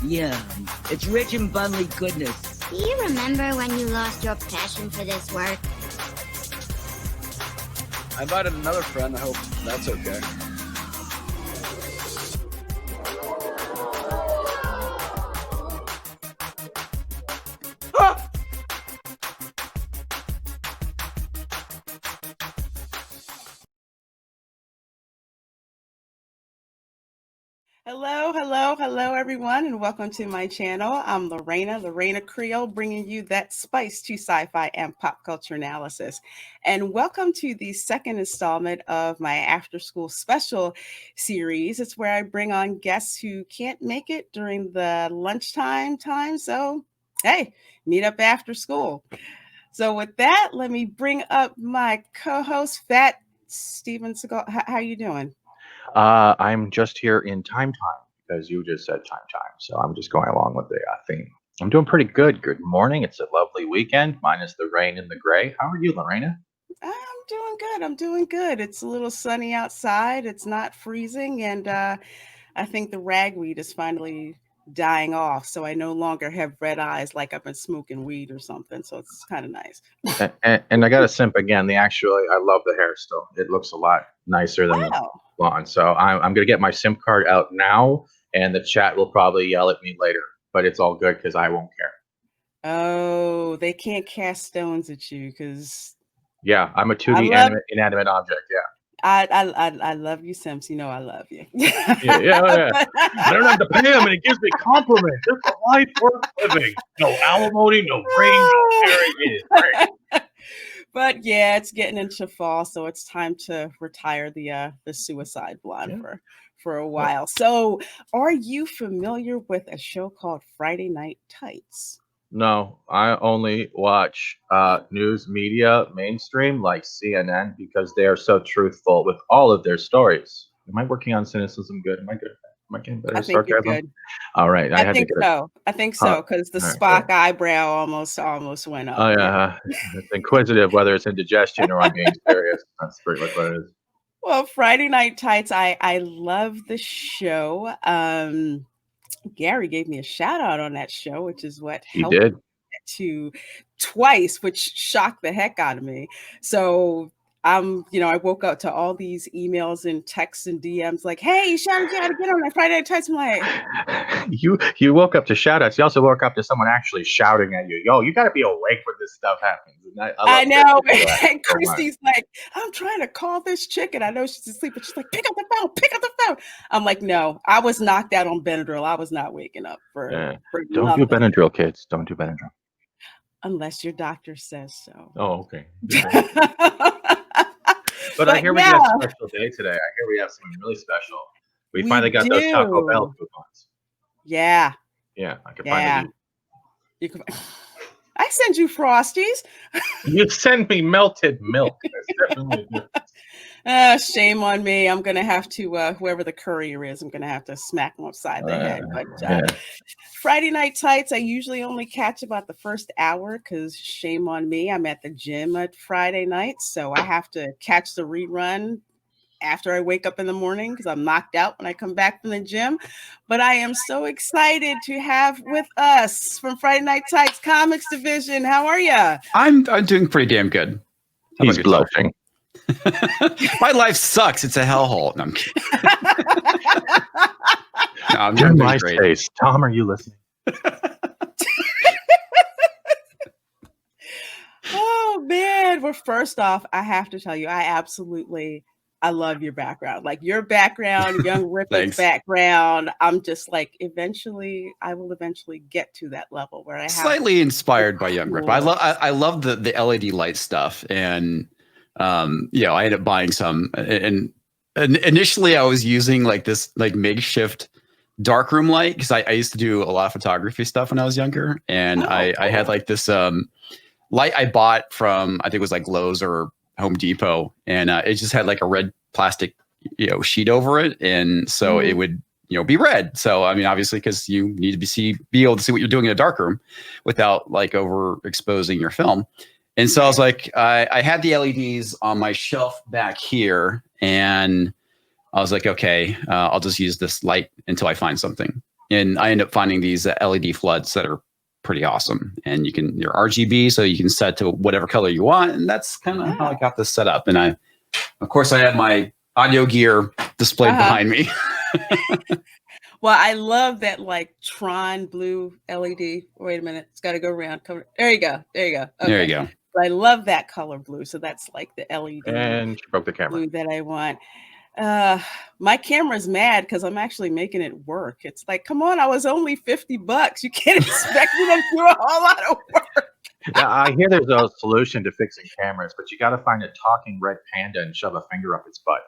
Yeah, it's rich in bubbly goodness. Do you remember when you lost your passion for this work? I invited another friend. I hope that's okay. Hello, everyone, and welcome to my channel. I'm Reina Creole, bringing you that spice to sci-fi and pop culture analysis. And welcome to the second installment of my after-school special series. It's where I bring on guests who can't make it during the lunchtime time. So, hey, meet up after school. So with that, let me bring up my co-host, Fat Steven Seagal. How you doing? I'm just here in time because you just said time. So I'm just going along with the theme. I'm doing pretty good. Good morning. It's a lovely weekend, minus the rain and the gray. How are you, Lorena? I'm doing good. It's a little sunny outside. It's not freezing. And I think the ragweed is finally dying off. So I no longer have red eyes like I've been smoking weed or something. So it's kind of nice. and I got to simp again. I love the hair still. It looks a lot nicer than the lawn. So I'm going to get my SIM card out now, and the chat will probably yell at me later, but it's all good because I won't care. Oh, they can't cast stones at you because... Yeah, I'm a 2D inanimate object, yeah. I love you, Sims. You know I love you. yeah. I don't have to pay him, and he gives me compliments. It's a life worth living. No alimony, no rain, no caring. But yeah, it's getting into fall, so it's time to retire the suicide blonde for a while. So, are you familiar with a show called Friday Night Tights? No, I only watch news media mainstream like CNN because they are so truthful with all of their stories. Am I working on cynicism good? Am I good? Am I getting better? I think you're good. All right. I think so because the Spock eyebrow almost went up. Oh, yeah. It's inquisitive whether it's indigestion or I'm being serious. That's pretty much what it is. Well, Friday Night Tights, I love the show. Gary gave me a shout out on that show, which is what helped me get to twice, which shocked the heck out of me. So I woke up to all these emails and texts and DMs like, "Hey, shout out, you gotta get on that Friday Night Tights." I'm like, you woke up to shout outs. You also woke up to someone actually shouting at you. Yo, you got to be awake when this stuff happens. I know. And Christy's like, "I'm trying to call this chick, and I know she's asleep, but she's like, pick up the phone. I'm like, no, I was knocked out on Benadryl. I was not waking up for Don't do Benadryl, kids. Don't do Benadryl. Unless your doctor says so. Oh, okay. But I hear we have a special day today. I hear we have something really special. We finally got those Taco Bell coupons. Yeah. Yeah, I can finally do. I send you Frosties. You send me melted milk. That's definitely a difference. Shame on me. I'm going to have to, whoever the courier is, I'm going to have to smack them upside the head. But Friday Night Tights, I usually only catch about the first hour because shame on me. I'm at the gym at Friday night, so I have to catch the rerun after I wake up in the morning because I'm knocked out when I come back from the gym. But I am so excited to have with us from Friday Night Tights, Comix Division. How are you? I'm doing pretty damn good. He's blushing. My life sucks. It's a hellhole. No, I'm kidding. No, I'm doing my great. Face. Tom, are you listening? Oh man. Well, first off, I have to tell you, I love your background. Like your background, Young Rip's background. I'm just like, I will eventually get to that level where I have slightly inspired by Young Rip. I love the LED light stuff, and I ended up buying some. And initially, I was using like this makeshift darkroom light because I used to do a lot of photography stuff when I was younger, and I had like this light I bought from, I think it was like Lowe's or Home Depot, and it just had like a red plastic sheet over it, and so it would be red. So I mean, obviously, because you need to be able to see what you're doing in a dark room without like overexposing your film. And so I was like, I had the LEDs on my shelf back here, and I was like, okay, I'll just use this light until I find something. and I end up finding these LED floods that are pretty awesome. And they're RGB, so you can set to whatever color you want. And that's kind of how I got this set up. And of course, I have my audio gear displayed behind me. Well, I love that like Tron blue LED. Wait a minute, it's got to go around. There you go. Okay. There you go. I love that color blue. So that's like the LED And she broke the camera. blue that I want. My camera's mad because I'm actually making it work. It's like, come on, I was only $50. You can't expect me to do a whole lot of work. Yeah, I hear there's a solution to fixing cameras, but you got to find a talking red panda and shove a finger up its butt.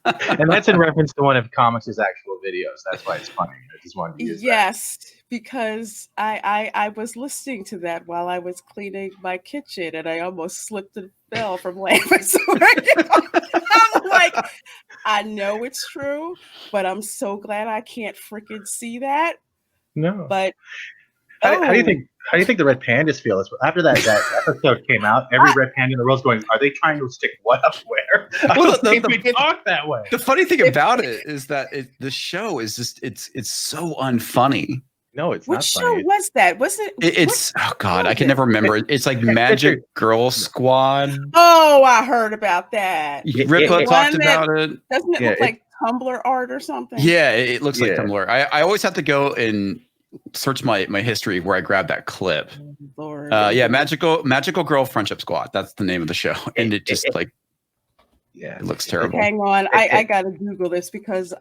And that's in reference to one of Comix's actual videos. That's why it's funny. I just wanted to use that. Because I was listening to that while I was cleaning my kitchen, and I almost slipped and fell from laughing. So I'm like, I know it's true, but I'm so glad I can't freaking see that. No. But how do you think the red pandas feel? After that episode came out, every red panda in the world's going, are they trying to stick what up where? Well, they talk that way. The funny thing about it is that the show is just it's so unfunny. No, it's not. What show was that? Was it? It's oh god, I can never remember. It's like Magic Girl Squad. Oh, I heard about that. Ripa talked about it. Doesn't it look like Tumblr art or something? Yeah, it looks like Tumblr. I always have to go and search my history where I grabbed that clip. Lord. Magical Girl Friendship Squad. That's the name of the show, and it just it looks terrible. Hang on, I gotta Google this because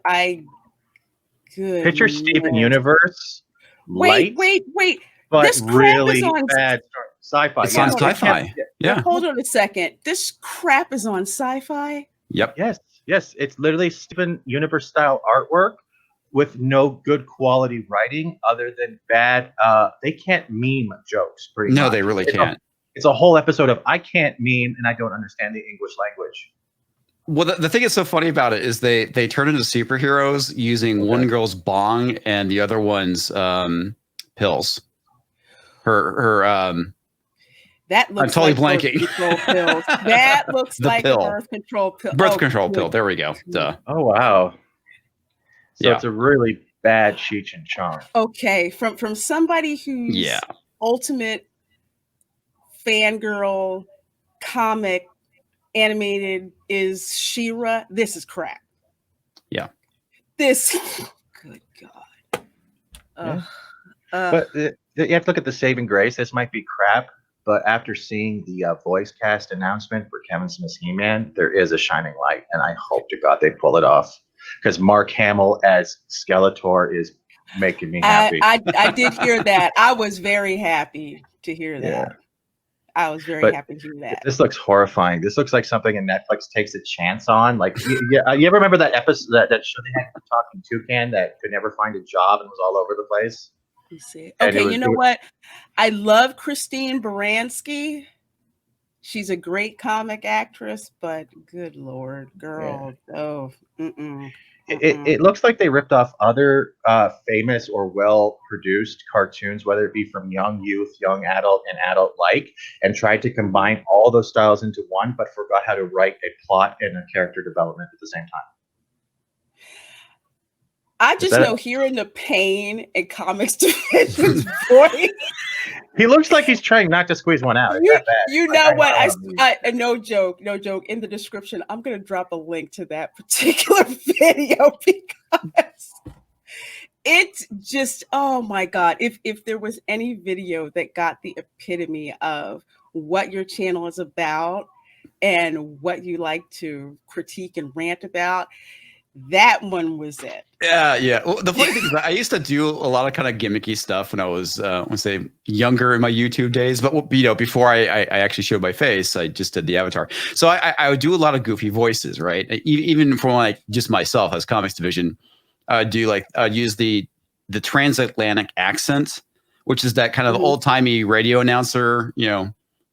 picture Steven Universe. Wait. But this crap really is on bad sci-fi. It's on sci-fi. Yeah. Hold on a second. This crap is on sci-fi. Yep. Yes. It's literally Steven Universe style artwork with no good quality writing other than bad. They can't meme jokes. Pretty much. They really can't. It's a whole episode of I can't meme and I don't understand the English language. Well, the thing that's so funny about it is they turn into superheroes using one girl's bong and the other one's pills. Her that looks I'm totally like blanking. Pills. That looks like a birth control pill. Birth control pill. There we go. Duh. Oh wow. So it's a really bad Cheech and Chong. Okay, from somebody who's ultimate fangirl comic animated is She-Ra. This is crap. Yeah. This good God. But you have to look at the saving grace. This might be crap, but after seeing the voice cast announcement for Kevin Smith's He-Man, there is a shining light, and I hope to God they pull it off. Because Mark Hamill as Skeletor is making me happy. I did hear that. I was very happy to hear that. Yeah. I was very happy to hear that. This looks horrifying. This looks like something that Netflix takes a chance on. Like, you ever remember that episode, that show they had for Talking Toucan that could never find a job and was all over the place? You see. Okay, you know what? I love Christine Baranski. She's a great comic actress, but good Lord, girl. Yeah. It looks like they ripped off other famous or well-produced cartoons, whether it be from young youth, young adult, and adult-like, and tried to combine all those styles into one, but forgot how to write a plot and a character development at the same time. I just know hearing the pain in Comix Division's voice. He looks like he's trying not to squeeze one out. You know what? I no joke. In the description, I'm going to drop a link to that particular video because it's just, oh my God. If there was any video that got the epitome of what your channel is about and what you like to critique and rant about, that one was it. Yeah. Well, the funny thing is that I used to do a lot of kind of gimmicky stuff when I was, younger in my YouTube days. But before I actually showed my face, I just did the avatar. So I would do a lot of goofy voices, right? Even for like just myself as Comix Division, I'd use the transatlantic accent, which is that kind of old timey radio announcer,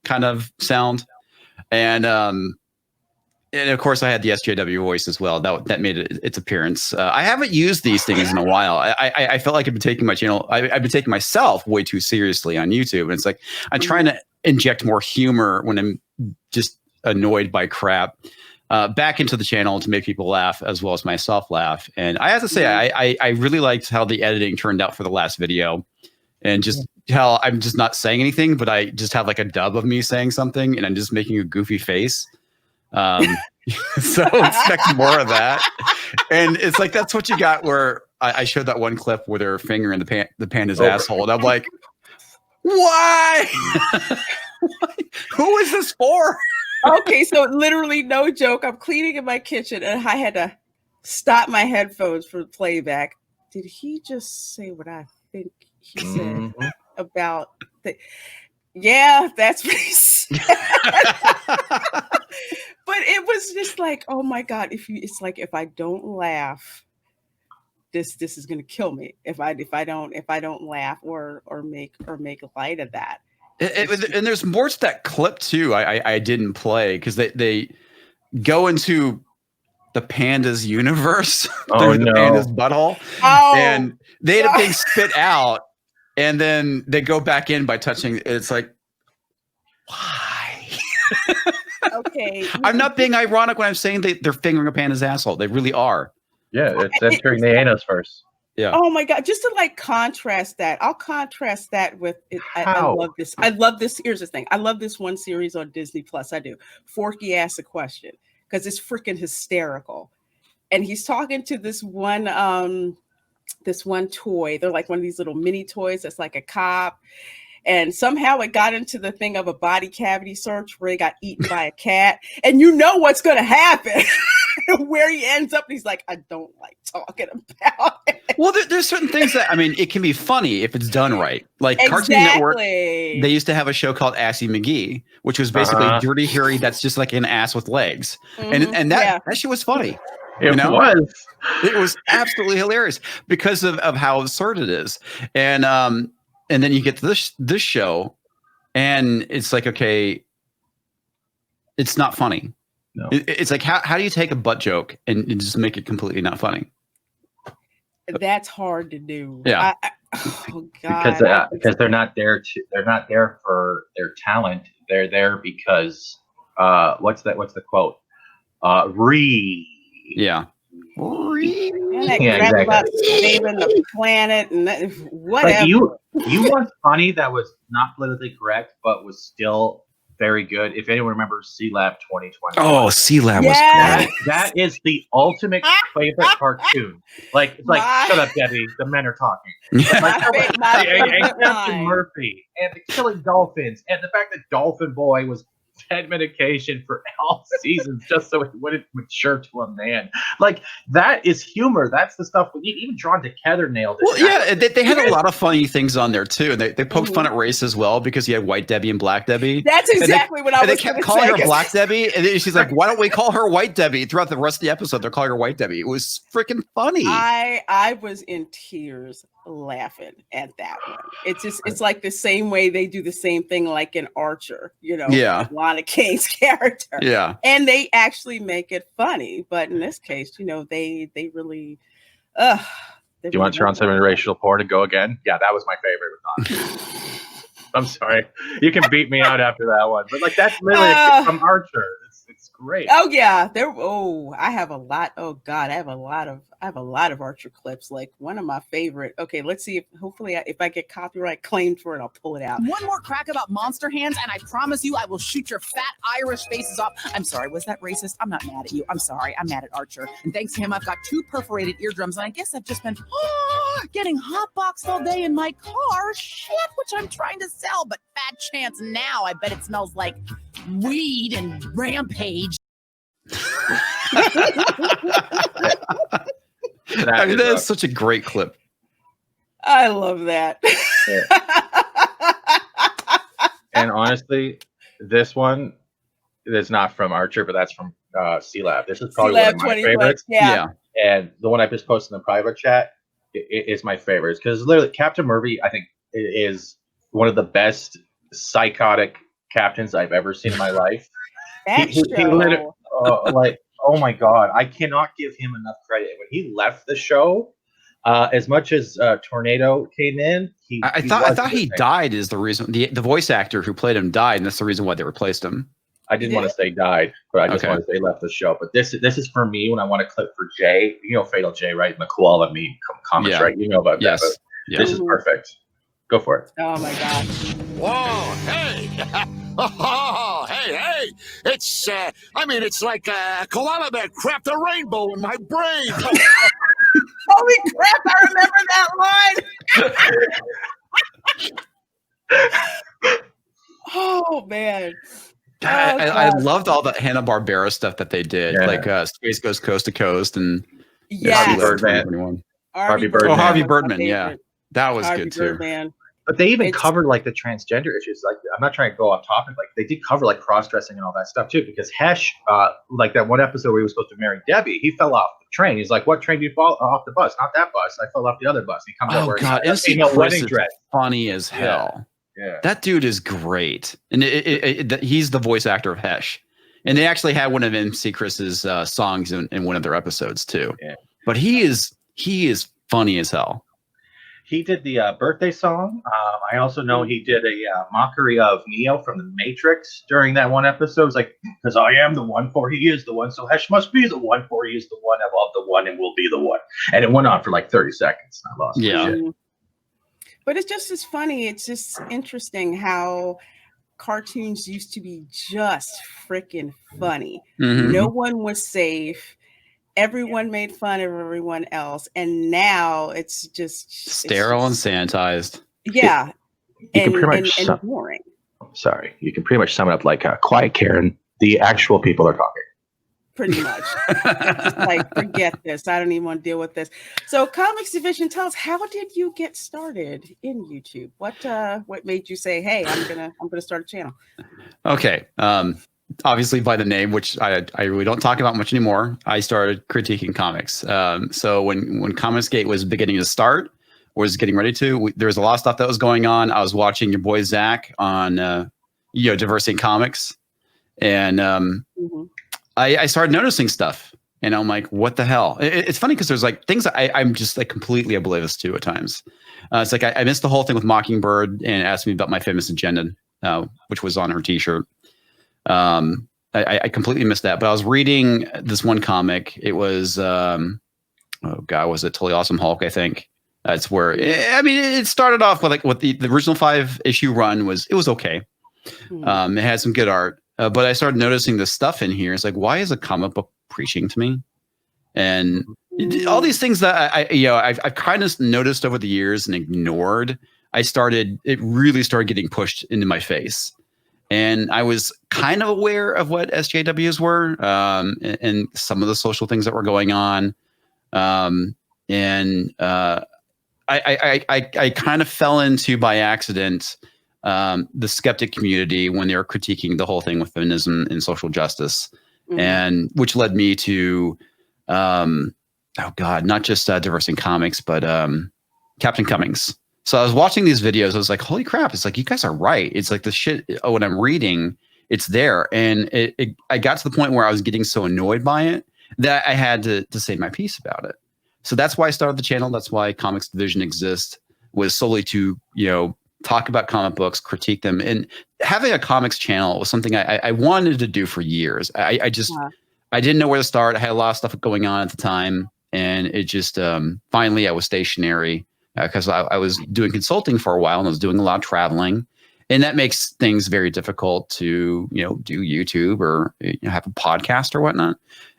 kind of sound, and of course, I had the SJW voice as well. That made its appearance. I haven't used these things in a while. I felt like I've been taking my channel. I've been taking myself way too seriously on YouTube. And it's like I'm trying to inject more humor when I'm just annoyed by crap. back into the channel to make people laugh as well as myself laugh. And I have to say, I really liked how the editing turned out for the last video, and just how I'm just not saying anything, but I just have like a dub of me saying something and I'm just making a goofy face. So expect more of that. And it's like, that's what you got, where I showed that one clip where they're fingering the panda's asshole. And I'm like, why? Who is this for? Okay, so literally, no joke. I'm cleaning in my kitchen and I had to stop my headphones for playback. Did he just say what I think he said about the? Yeah, that's what he said. But it was just like, oh my God! It's like if I don't laugh, this is gonna kill me. If I don't laugh or make light of that. And there's more to that clip too. I didn't play because they go into the panda's universe through the panda's butthole, and they end up being spit out, and then they go back in by touching. It's like, why? Okay, I'm not being ironic when I'm saying they're fingering a panda's asshole. They really are. Yeah, it's entering the anus first. Yeah. Oh my God! Just to like contrast that, I'll contrast that with it. I love this. I love this. Here's the thing. I love this one series on Disney Plus. I do. Forky asks a question because it's freaking hysterical, and he's talking to this one toy. They're like one of these little mini toys that's like a cop. And somehow it got into the thing of a body cavity search where he got eaten by a cat. And you know what's going to happen. Where he ends up, he's like, I don't like talking about it. Well, there's certain things that, I mean, it can be funny if it's done right. Like Cartoon Network, they used to have a show called Assy McGee, which was basically Dirty Harry that's just like an ass with legs. And that shit was funny. It was absolutely hilarious because of how absurd it is. And then you get to this show, and it's like, okay, it's not funny. No. It's like, how do you take a butt joke and just make it completely not funny? That's hard to do. Yeah. Oh God. Because they're not there for their talent. They're there because what's the quote? Yeah. Exactly. About saving the planet and whatever. Like you want funny that was not politically correct, but was still very good. If anyone remembers C-Lab 2020. Oh, C-Lab was great. That is the ultimate favorite cartoon. Like, it's like, shut up, Debbie. The men are talking. And Captain Murphy and the killing dolphins and the fact that Dolphin Boy was fed medication for all seasons just so it wouldn't mature to a man. Like, that is humor. That's the stuff we need. Even Drawn Together nailed it. Well, yeah, they had a lot of funny things on there too, and they poked fun at race as well because you had White Debbie and Black Debbie. That's exactly what I was going to say. They kept calling her Black Debbie, and then she's like, "Why don't we call her White Debbie?" Throughout the rest of the episode, they're calling her White Debbie. It was freaking funny. I was in tears laughing at that one. It's like the same way they do the same thing like in Archer, Lana Kane's character. Yeah. And they actually make it funny, but in this case, they really do you want transgenerational porn to go again? Yeah, that was my favorite. I'm sorry. You can beat me out after that one. But like that's literally from Archer. It's great. Oh yeah. I have a lot. Oh God, I have a lot of Archer clips. Like one of my favorite. Okay, let's see if I get copyright claimed for it, I'll pull it out. One more crack about monster hands, and I promise you I will shoot your fat Irish faces off. I'm sorry, was that racist? I'm not mad at you. I'm sorry. I'm mad at Archer. And thanks to him, I've got 2 perforated eardrums, and I guess I've just been getting hotboxed all day in my car. Shit, which I'm trying to sell, but fat chance now. I bet it smells like weed and rampage. That is such a great clip. I love that. And honestly, this one is not from Archer, but that's from C-Lab. This is probably one of my favorites. Yeah. And the one I just posted in the private chat is my favorite because literally Captain Murphy, I think, is one of the best psychotic captains I've ever seen in my life. He literally, like, oh my God, I cannot give him enough credit. When he left the show, as much as Tornado came in, I thought he died is the reason. The voice actor who played him died, and that's the reason why they replaced him. I didn't want to say died, but I just want to say left the show. But this is for me when I want to clip for Jay. You know Fatal Jay, right? And the koala meme comics, right? You know about that. But this is perfect. Go for it. Oh my God. Whoa, hey. Oh, hey. It's, it's like a koala bear crapped a rainbow in my brain. Holy crap, I remember that line. Oh, man. I loved all the Hanna-Barbera stuff that they did, like Space Ghost Coast to Coast and Harvey Birdman. Harvey Birdman, yeah. That was good too. Birdman. But they even covered like the transgender issues. Like, I'm not trying to go off topic. Like, they did cover like cross-dressing and all that stuff too. Because Hesh, like that one episode where he was supposed to marry Debbie, he fell off the train. He's like, "What train did you fall off the bus? Not that bus. I fell off the other bus." He comes out wearing a wedding dress. Funny as hell. Yeah, that dude is great, and he's the voice actor of Hesh. And they actually had one of MC Chris's songs in one of their episodes too. Yeah. But he is funny as hell. He did the birthday song. I also know he did a mockery of Neo from The Matrix during that one episode. It's like, because I am the one, for he is the one, so Hesh must be the one, for he is the one, above the one, and will be the one. And it went on for like 30 seconds. I lost it. But it's just as funny. It's just interesting how cartoons used to be just freaking funny. Mm-hmm. No one was safe. Everyone made fun of everyone else, and now it's just sterile and sanitized. Yeah, and boring. Sorry, you can pretty much sum it up like Quiet Karen. The actual people are talking. Pretty much. Like, forget this. I don't even want to deal with this. So, Comix Division, tell us, how did you get started in YouTube? What made you say, "Hey, I'm gonna start a channel"? Okay. Obviously by the name, which I really don't talk about much anymore, I started critiquing comics. So when Comicsgate was beginning to start, was getting ready to, there was a lot of stuff that was going on. I was watching your boy Zach on, Diversity in Comics. And I started noticing stuff. And I'm like, what the hell? It's funny because there's like things I'm just like completely oblivious to at times. It's like I missed the whole thing with Mockingbird and asked me about my famous agenda, which was on her t-shirt. I completely missed that, but I was reading this one comic. It was, was it Totally Awesome Hulk? I think that's where, it started off with like what the original 5-issue run was. It was okay. It had some good art, but I started noticing this stuff in here. It's like, why is a comic book preaching to me? And all these things that I've kind of noticed over the years and ignored. It really started getting pushed into my face. And I was kind of aware of what SJWs were and some of the social things that were going on. I kind of fell into, by accident, the skeptic community when they were critiquing the whole thing with feminism and social justice. And which led me to, not just Diversity in Comics, but Captain Cummings. So I was watching these videos. I was like, holy crap. It's like, you guys are right. It's like the shit when I'm reading, it's there. And I got to the point where I was getting so annoyed by it that I had to say my piece about it. So that's why I started the channel. That's why Comix Division exists, was solely to, talk about comic books, critique them. And having a comics channel was something I wanted to do for years. I didn't know where to start. I had a lot of stuff going on at the time. And it just, finally I was stationary. Because I was doing consulting for a while and I was doing a lot of traveling, and that makes things very difficult to do YouTube or have a podcast or whatnot.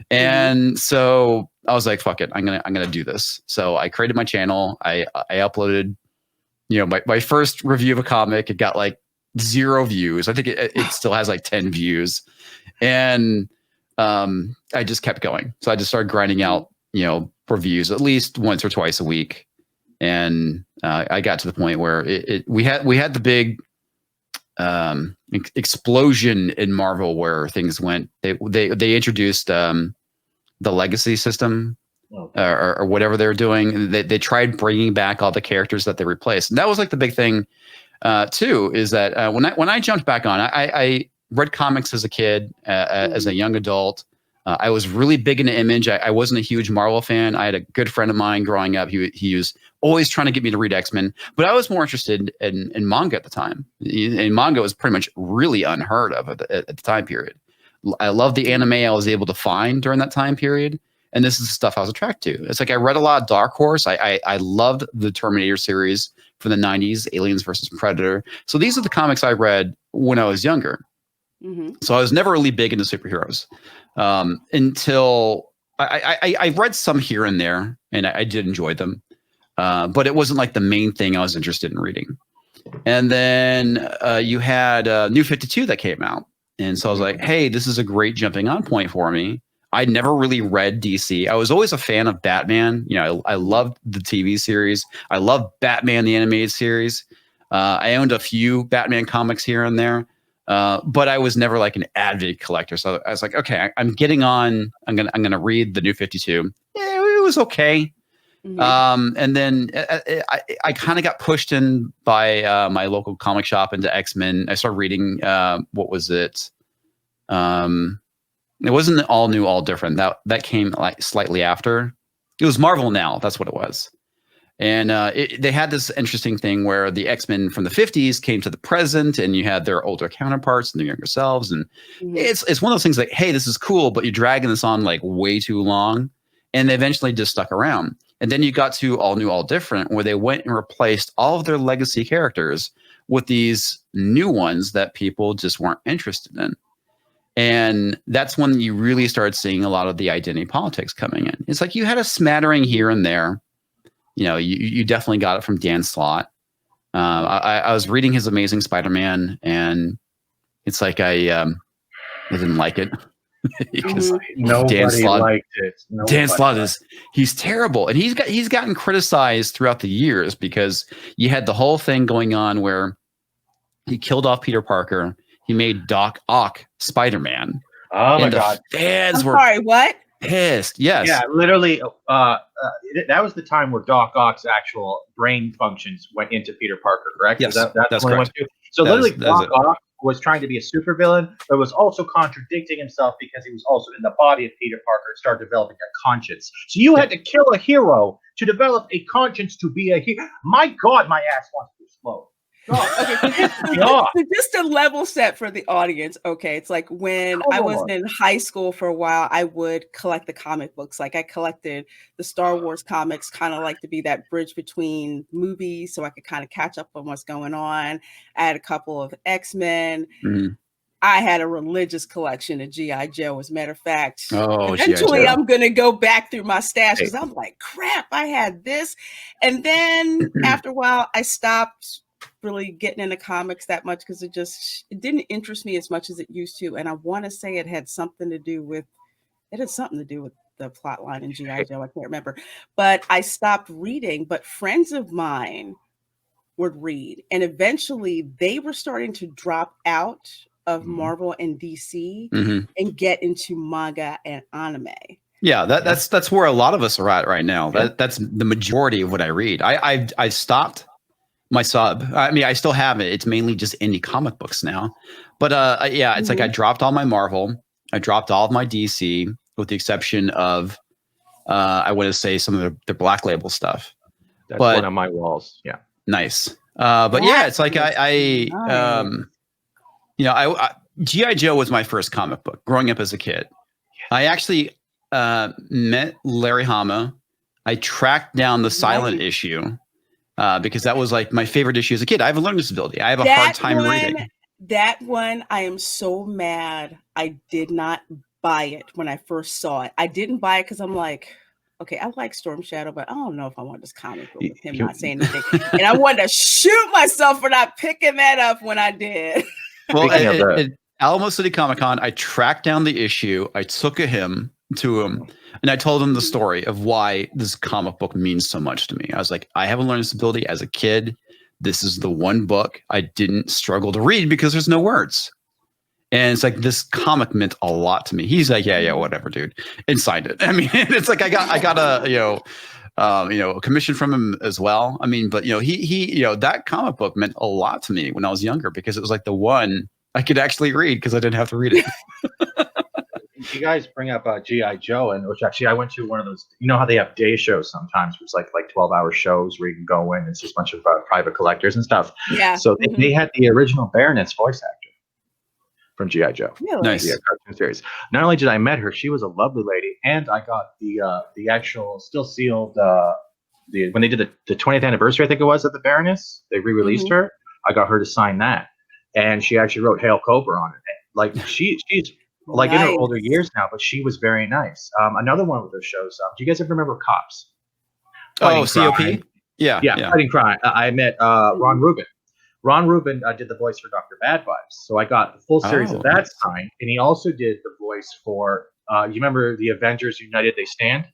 And so I was like, fuck it, I'm gonna do this. So I created my channel. I uploaded my first review of a comic. It got like 0 views. I think it still has like 10 views, and I just kept going. So I just started grinding out reviews at least once or twice a week. And I got to the point where we had the big explosion in Marvel where things went. They introduced the legacy system or whatever they were doing. They tried bringing back all the characters that they replaced, and that was like the big thing too. Is that when I jumped back on, I read comics as a kid, as a young adult. I was really big into Image. I wasn't a huge Marvel fan. I had a good friend of mine growing up. He was always trying to get me to read X-Men, but I was more interested in manga at the time. And manga was pretty much really unheard of at the time period. I love the anime I was able to find during that time period. And this is the stuff I was attracted to. It's like I read a lot of Dark Horse. I loved the Terminator series from the 90s, Aliens versus Predator. So these are the comics I read when I was younger. So I was never really big into superheroes until I read some here and there, and I did enjoy them. But it wasn't like the main thing I was interested in reading. And then you had New 52 that came out. And so I was like, hey, this is a great jumping on point for me. I never really read DC. I was always a fan of Batman. You know, I loved the TV series. I loved Batman, the animated series. I owned a few Batman comics here and there, but I was never like an avid collector. So I was like, okay, I'm getting on. I'm gonna read the New 52. Yeah, it was okay. And then I kind of got pushed in by my local comic shop into X-Men. I started reading what was it? It wasn't All New, All Different. That came like slightly after. It was Marvel Now. That's what it was. And they had this interesting thing where the X-Men from the 50s came to the present, and you had their older counterparts and their younger selves. And it's one of those things like, hey, this is cool, but you're dragging this on like way too long. And they eventually just stuck around. And then you got to All New, All Different, where they went and replaced all of their legacy characters with these new ones that people just weren't interested in. And that's when you really started seeing a lot of the identity politics coming in. It's like you had a smattering here and there. You know, you definitely got it from Dan Slott. I was reading his Amazing Spider-Man, and it's like I didn't like it. Because nobody liked it. Dan Slott he's terrible, and he's gotten criticized throughout the years because you had the whole thing going on where he killed off Peter Parker. He made Doc Ock Spider-Man. Oh my God! Fans were sorry, what? Pissed. Yes. Yeah, literally. That was the time where Doc Ock's actual brain functions went into Peter Parker. Correct? Yes, that's when correct. It went to. So literally, Doc Ock was trying to be a supervillain, but was also contradicting himself because he was also in the body of Peter Parker and started developing a conscience. So you had to kill a hero to develop a conscience to be a hero. My God, my ass wants to explode. Okay, so just a level set for the audience. Okay, it's like when I was in high school for a while, I would collect the comic books. Like I collected the Star Wars comics, kind of like to be that bridge between movies, so I could kind of catch up on what's going on. I had a couple of X-Men. I had a religious collection of G.I. Joe, as a matter of fact. Eventually, I'm going to go back through my stash because I'm like, crap, I had this. And then after a while, I stopped really getting into comics that much because it didn't interest me as much as it used to. And I want to say it had something to do with the plot line in G.I. Joe. I can't remember, but I stopped reading. But friends of mine would read, and eventually they were starting to drop out of Marvel and DC and get into manga and anime. Yeah, that's where a lot of us are at right now. That's the majority of what I read. I stopped my sub. I mean, I still have it. It's mainly just indie comic books now. But it's like I dropped all my Marvel. I dropped all of my DC, with the exception of I want to say some of the Black Label stuff. That's one of my walls. Yeah, nice. But yeah, it's like G.I. Joe was my first comic book growing up as a kid. I actually met Larry Hama. I tracked down the silent issue. Because that was like my favorite issue as a kid. I have a learning disability. I have a hard time reading. That one, I am so mad. I did not buy it when I first saw it. I didn't buy it because I'm like, okay, I like Storm Shadow, but I don't know if I want this comic book with him not saying anything. And I wanted to shoot myself for not picking that up when I did. Well, at Alamo City Comic Con, I tracked down the issue. I took him to him, and I told him the story of why this comic book means so much to me. I was like, I have a learning disability as a kid. This is the one book I didn't struggle to read because there's no words. And it's like, this comic meant a lot to me. He's like, yeah, whatever, dude, and signed it. I mean, it's like I got a commission from him as well. I mean, but he that comic book meant a lot to me when I was younger because it was like the one I could actually read because I didn't have to read it. You guys bring up G.I. Joe, and which actually I went to one of those. You know how they have day shows sometimes, where it's like 12-hour shows where you can go in. It's just a bunch of private collectors and stuff. Yeah. So they had the original Baroness voice actor from G.I. Joe. Really? Nice. Yeah, cartoon series. Not only did I met her, she was a lovely lady, and I got the actual still sealed when they did the 20th anniversary, I think it was, of the Baroness. They re-released her. I got her to sign that, and she actually wrote "Hail Cobra" on it. Like she's like in her older years now, but she was very nice. Another one of those shows. Do you guys ever remember Cops? Oh, COP. Crime. Yeah. Fighting Crime. I met Ron Rubin. Ron Rubin did the voice for Dr. Bad Vibes. So I got the full series of that signed. And he also did the voice for, you remember the Avengers United They Stand?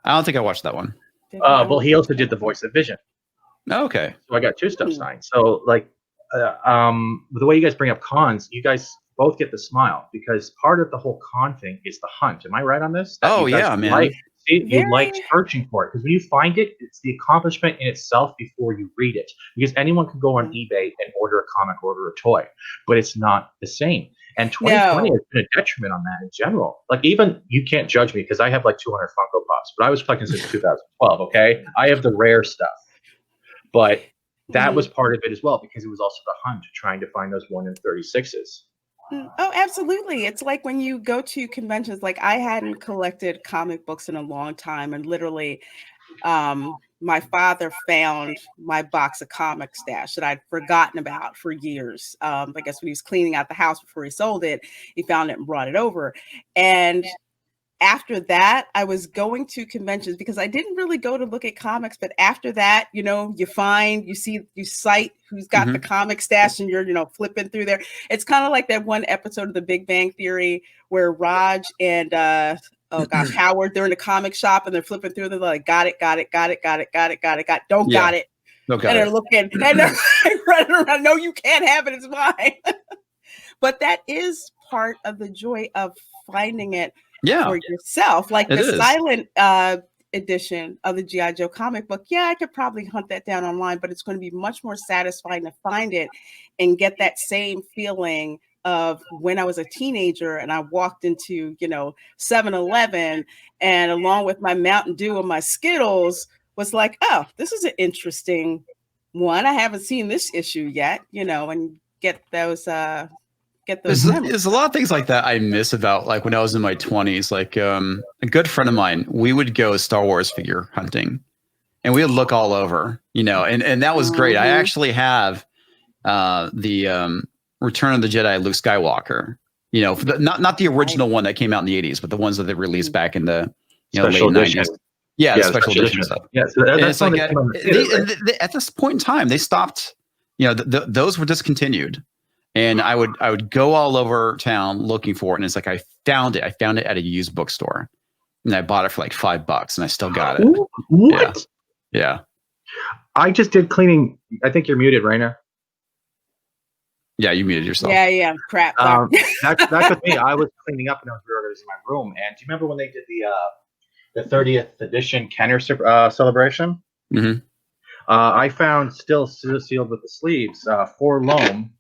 I don't think I watched that one. Well, he also did the voice of Vision. Okay. So I got two stuff signed. So like, the way you guys bring up cons, you guys both get the smile because part of the whole con thing is the hunt. Am I right on this? Man. You like searching for it because when you find it, it's the accomplishment in itself before you read it. Because anyone can go on eBay and order a comic, order a toy, but it's not the same. And 2020 has been a detriment on that in general. Like even you can't judge me because I have like 200 Funko Pops, but I was collecting since 2012. Okay, I have the rare stuff, but that was part of it as well because it was also the hunt trying to find those 1 in 36s. Oh, absolutely. It's like when you go to conventions, like I hadn't collected comic books in a long time. And literally, my father found my box of comic stash that I'd forgotten about for years. I guess when he was cleaning out the house before he sold it, he found it and brought it over. And after that, I was going to conventions because I didn't really go to look at comics. But after that, you cite who's got the comic stash and you're, flipping through there. It's kind of like that one episode of The Big Bang Theory where Raj and Howard, they're in the comic shop and they're flipping through. They're like, got it. And they're looking and they're running around. No, you can't have it. It's mine. But that is part of the joy of finding it for yourself, like the silent edition of the G.I. Joe comic book. Yeah, I could probably hunt that down online, but it's going to be much more satisfying to find it and get that same feeling of when I was a teenager and I walked into, 7-Eleven and along with my Mountain Dew and my Skittles was like, oh, this is an interesting one. I haven't seen this issue yet, and get those There's a lot of things like that I miss about like when I was in my 20s. Like a good friend of mine, we would go Star Wars figure hunting and we would look all over, and that was great. I actually have the Return of the Jedi Luke Skywalker, not the original one that came out in the 80s, but the ones that they released back in the late 90s. Yeah, the special edition stuff. Yeah, so that's like at this point in time, they stopped, those were discontinued. And I would go all over town looking for it. And it's like, I found it. I found it at a used bookstore and I bought it for like $5 and I still got it. What? Yeah. I just did cleaning. I think you're muted, Reina. Yeah, you muted yourself. Yeah. Crap. That's with me. I was cleaning up and I was reorganizing my room. And do you remember when they did the 30th edition Kenner celebration? Mm-hmm. I found still sealed with the sleeves, 4 Loam.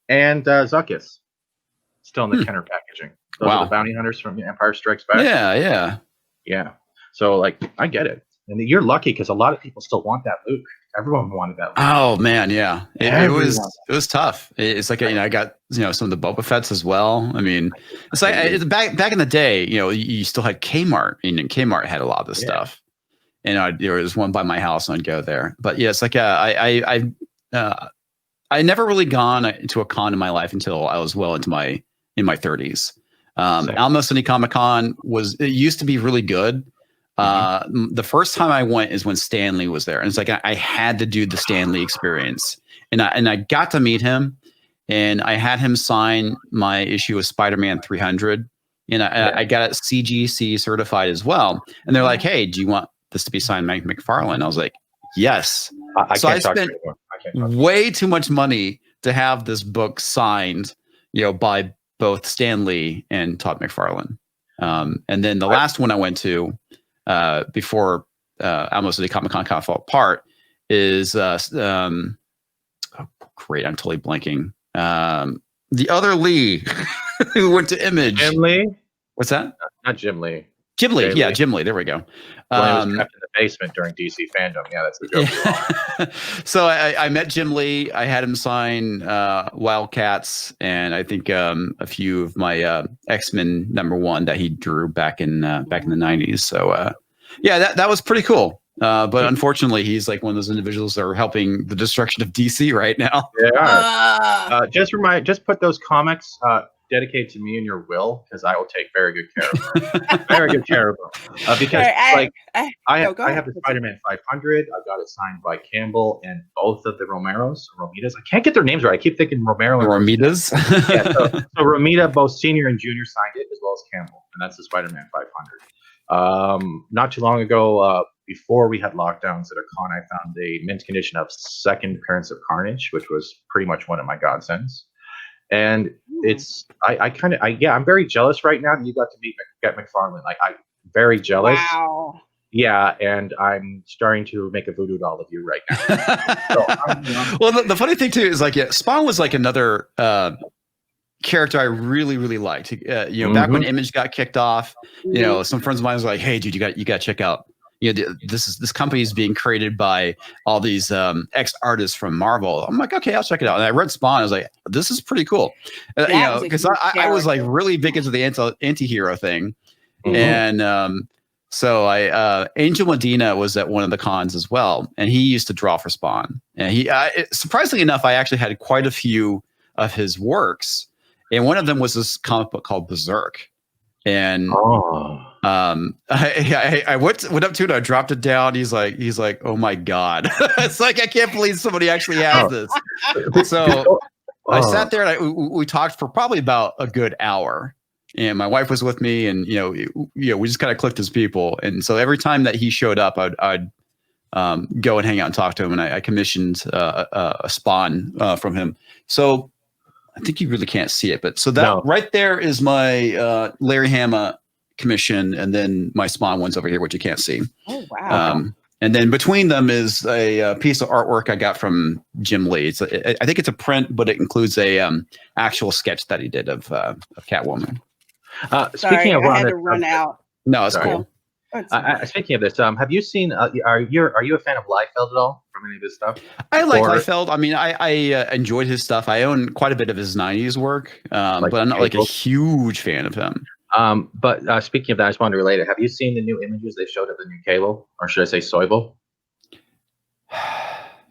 And Zuckus, still in the Kenner packaging. Those are the bounty hunters from Empire Strikes Back. Yeah. So, like, I get it. And you're lucky because a lot of people still want that Luke. Everyone wanted that Luke. Oh, man, yeah. It was tough. It's like, I got, some of the Boba Fett's as well. I mean, it's like back in the day, you still had Kmart. And Kmart had a lot of this stuff. And there was one by my house and I'd go there. But, yeah, it's like I never really gone to a con in my life until I was well into my 30s. Alamo City Comic Con used to be really good. The first time I went is when Stan Lee was there, and it's like I had to do the Stan Lee experience, and I got to meet him, and I had him sign my issue of Spider-Man 300, and I got it CGC certified as well. And they're like, "Hey, do you want this to be signed by McFarlane?" I was like, "Yes." I spent way too much money to have this book signed, by both Stan Lee and Todd McFarlane. And then the last one I went to before Alamo City Comic Con kind of fell apart is oh great, I'm totally blanking. The other Lee who went to Image. Jim Lee? What's that? Not Jim Lee. Jim Lee. Yeah, Jim Lee. There we go. Was trapped in the basement during DC fandom. Yeah, that's the joke. So I met Jim Lee. I had him sign Wildcats, and I think a few of my X-Men #1 that he drew back in the 90s. So yeah, that was pretty cool. But unfortunately, he's like one of those individuals that are helping the destruction of DC right now. Yeah. Just put those comics dedicated to me in your will, because I will take very good care of them. Very good care of them. Because I have the Spider-Man 500. I've got it signed by Campbell and both of the Romitas. I can't get their names right. I keep thinking Romero and Romitas. Yeah, so Romita, both senior and junior, signed it, as well as Campbell, and that's the Spider-Man 500. Not too long ago, before we had lockdowns at a con, I found a mint condition of second appearance of Carnage, which was pretty much one of my godsends. And I'm very jealous right now that you got to get McFarlane. Like, I'm very jealous. Wow. Yeah, and I'm starting to make a voodoo doll of you right now. Well, the funny thing too is like, yeah, Spawn was like another character I really, really liked. Back when Image got kicked off, some friends of mine was like, "Hey, dude, you got to check out. This company is being created by all these ex artists from Marvel." I'm like, "Okay, I'll check it out." And I read Spawn. I was like, "This is pretty cool," because I was like really big into the anti-hero thing, and so Angel Medina was at one of the cons as well, and he used to draw for Spawn. And surprisingly enough, I actually had quite a few of his works. And one of them was this comic book called Berserk. And I went up to it, I dropped it down. He's like, "Oh my God." It's like, I can't believe somebody actually has this. So I sat there and we talked for probably about a good hour. And my wife was with me, and we just kind of clicked as people. And so every time that he showed up, I'd go and hang out and talk to him. And I commissioned a Spawn from him. So I think you really can't see it, but so that right there is my Larry Hama commission, and then my Spawn one's over here, which you can't see. Oh wow! And then between them is a piece of artwork I got from Jim Lee. I think it's a print, but it includes a actual sketch that he did of Catwoman. Speaking of, I had to run out. No, it's cool. Speaking of this, have you seen? Are you a fan of Liefeld at all? From any of his stuff? I like Liefeld. I mean, I enjoyed his stuff. I own quite a bit of his '90s work, but I'm not like a huge fan of him. But speaking of that, I just wanted to relate it. Have you seen the new images they showed of the new Cable, or should I say Soyble?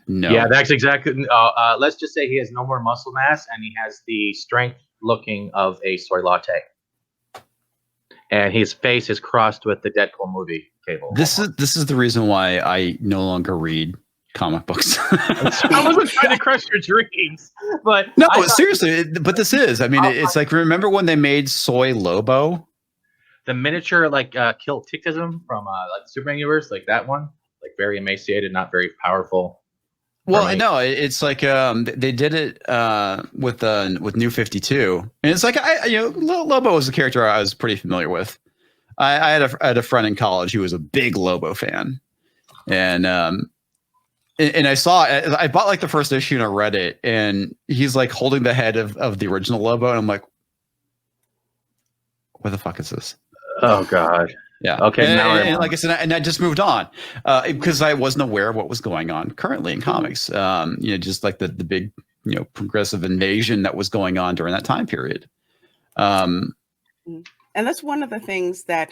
No. Yeah, that's exactly. Let's just say he has no more muscle mass, and he has the strength looking of a soy latte. And his face is crossed with the Deadpool movie Cable. This is the reason why I no longer read comic books. I wasn't trying to crush your dreams, but no, seriously. But this is. I mean, it's like, remember when they made Soy Lobo, the miniature kill Tictism from like the Superman universe, like that one, like very emaciated, not very powerful. Well, no, it's like they did it with New 52, and it's like Lobo was a character I was pretty familiar with. I had a friend in college who was a big Lobo fan, and I saw it. I bought like the first issue and I read it, and he's like holding the head of the original Lobo, and I'm like, what the fuck is this? Oh God. Yeah. Okay. And like I said, and I just moved on because I wasn't aware of what was going on currently in comics. Just like the big, progressive invasion that was going on during that time period. And that's one of the things that,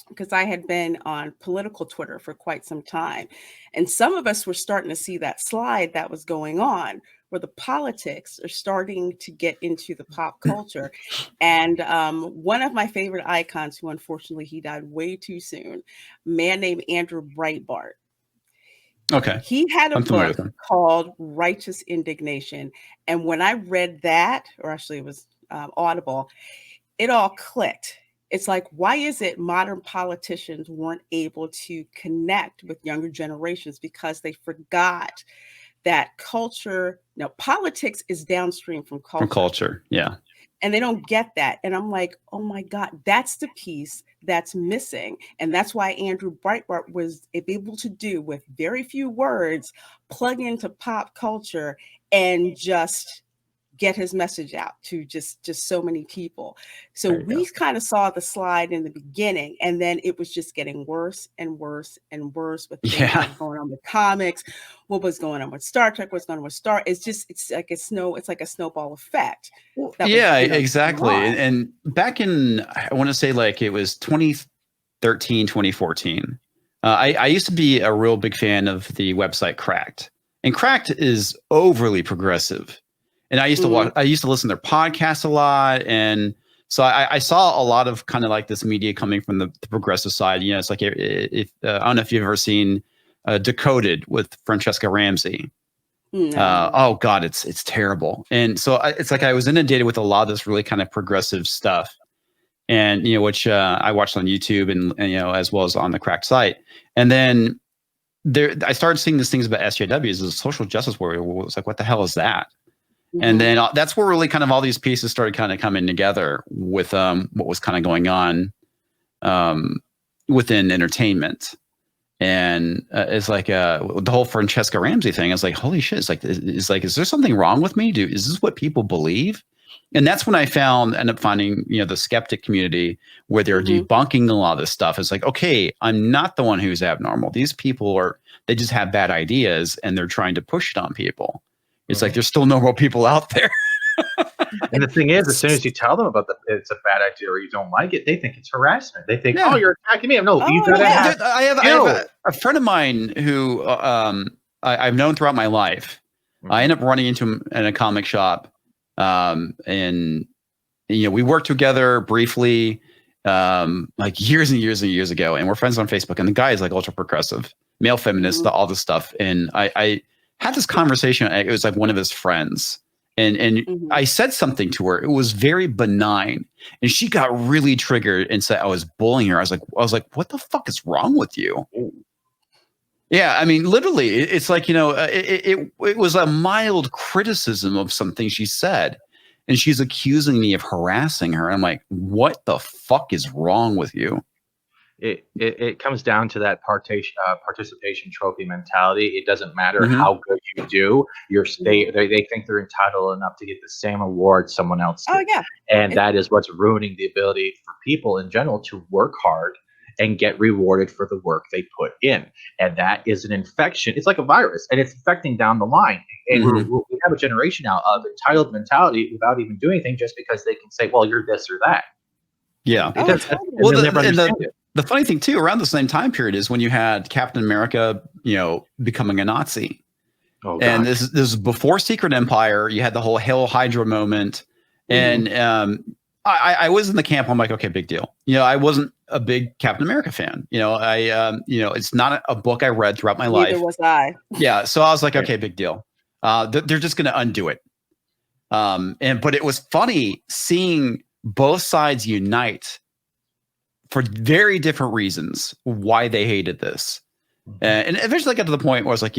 because I had been on political Twitter for quite some time, and some of us were starting to see that slide that was going on, where the politics are starting to get into the pop culture. And one of my favorite icons, who unfortunately he died way too soon, a man named Andrew Breitbart. Okay. He had a book called Righteous Indignation. And when I read that, or actually it was Audible, it all clicked. It's like, why is it modern politicians weren't able to connect with younger generations? Because they forgot that culture, politics is downstream from culture. From culture, yeah. And they don't get that. And I'm like, oh my God, that's the piece that's missing. And that's why Andrew Breitbart was able to do, with very few words, plug into pop culture and just get his message out to just so many people. So we kind of saw the slide in the beginning, and then it was just getting worse and worse and worse with things that were going on with comics, what was going on with Star Trek, what's going on with it's like a snowball effect. Exactly. And back in, I want to say like it was 2013, 2014. I used to be a real big fan of the website Cracked, and Cracked is overly progressive. And I used to watch, I used to listen to their podcast a lot. And so I saw a lot of kind of like this media coming from the progressive side. You know, it's like, if I don't know if you've ever seen Decoded with Francesca Ramsey. No. Oh God, it's terrible. And so it's like I was inundated with a lot of this really kind of progressive stuff. And, you know, which I watched on YouTube and, you know, as well as on the Cracked site. And then I started seeing these things about SJWs as a social justice warrior. It was like, what the hell is that? And then that's where really kind of all these pieces started kind of coming together with what was kind of going on within entertainment. And it's like the whole Francesca Ramsey thing. I was like, holy shit! It's like, is there something wrong with me? Is this what people believe? And that's when I ended up finding, you know, the skeptic community where they're debunking a lot of this stuff. It's like, okay, I'm not the one who's abnormal. These people they just have bad ideas and they're trying to push it on people. It's like there's still normal people out there. And the thing is, as soon as you tell them about it's a bad idea or you don't like it, they think it's harassment. They think, oh, you're attacking me. No, I have a friend of mine who I've known throughout my life. I ended up running into him in a comic shop. And, you know, we worked together briefly, like years and years and years ago. And we're friends on Facebook. And the guy is like ultra progressive, male feminist, all this stuff. And I had this conversation. It was like one of his friends. And I said something to her. It was very benign, and she got really triggered and said I was bullying her. I was like, what the fuck is wrong with you? Yeah, I mean, literally, it's like, you know, it was a mild criticism of something she said, and she's accusing me of harassing her. I'm like, what the fuck is wrong with you? It comes down to that participation trophy mentality. It doesn't matter how good you do. They think they're entitled enough to get the same award someone else did. Oh yeah, and that is what's ruining the ability for people in general to work hard and get rewarded for the work they put in. And that is an infection. It's like a virus, and it's affecting down the line. And we have a generation now of entitled mentality without even doing anything, just because they can say, well, you're this or that. Yeah. The funny thing too, around the same time period is when you had Captain America, you know, becoming a Nazi. Oh, and this is before Secret Empire. You had the whole Hail Hydra moment. And I was in the camp. I'm like, okay, big deal. You know, I wasn't a big Captain America fan. You know, you know, it's not a book I read throughout my life. Neither was I. Yeah. So I was like, okay, big deal. They're just going to undo it. But it was funny seeing both sides unite for very different reasons why they hated this. And eventually I got to the point where I was like,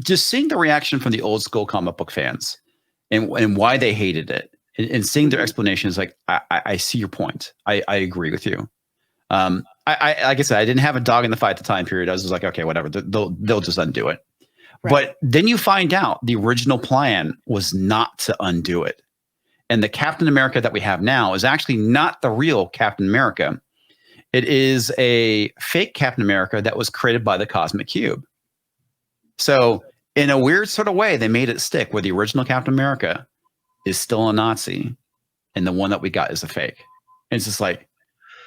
just seeing the reaction from the old school comic book fans and why they hated it and seeing their explanations, like, I see your point. I agree with you. I like I said, I didn't have a dog in the fight at the time period. I was just like, okay, whatever. They'll just undo it. Right. But then you find out the original plan was not to undo it. And the Captain America that we have now is actually not the real Captain America. It is a fake Captain America that was created by the Cosmic Cube. So in a weird sort of way, they made it stick where the original Captain America is still a Nazi and the one that we got is a fake. And it's just like,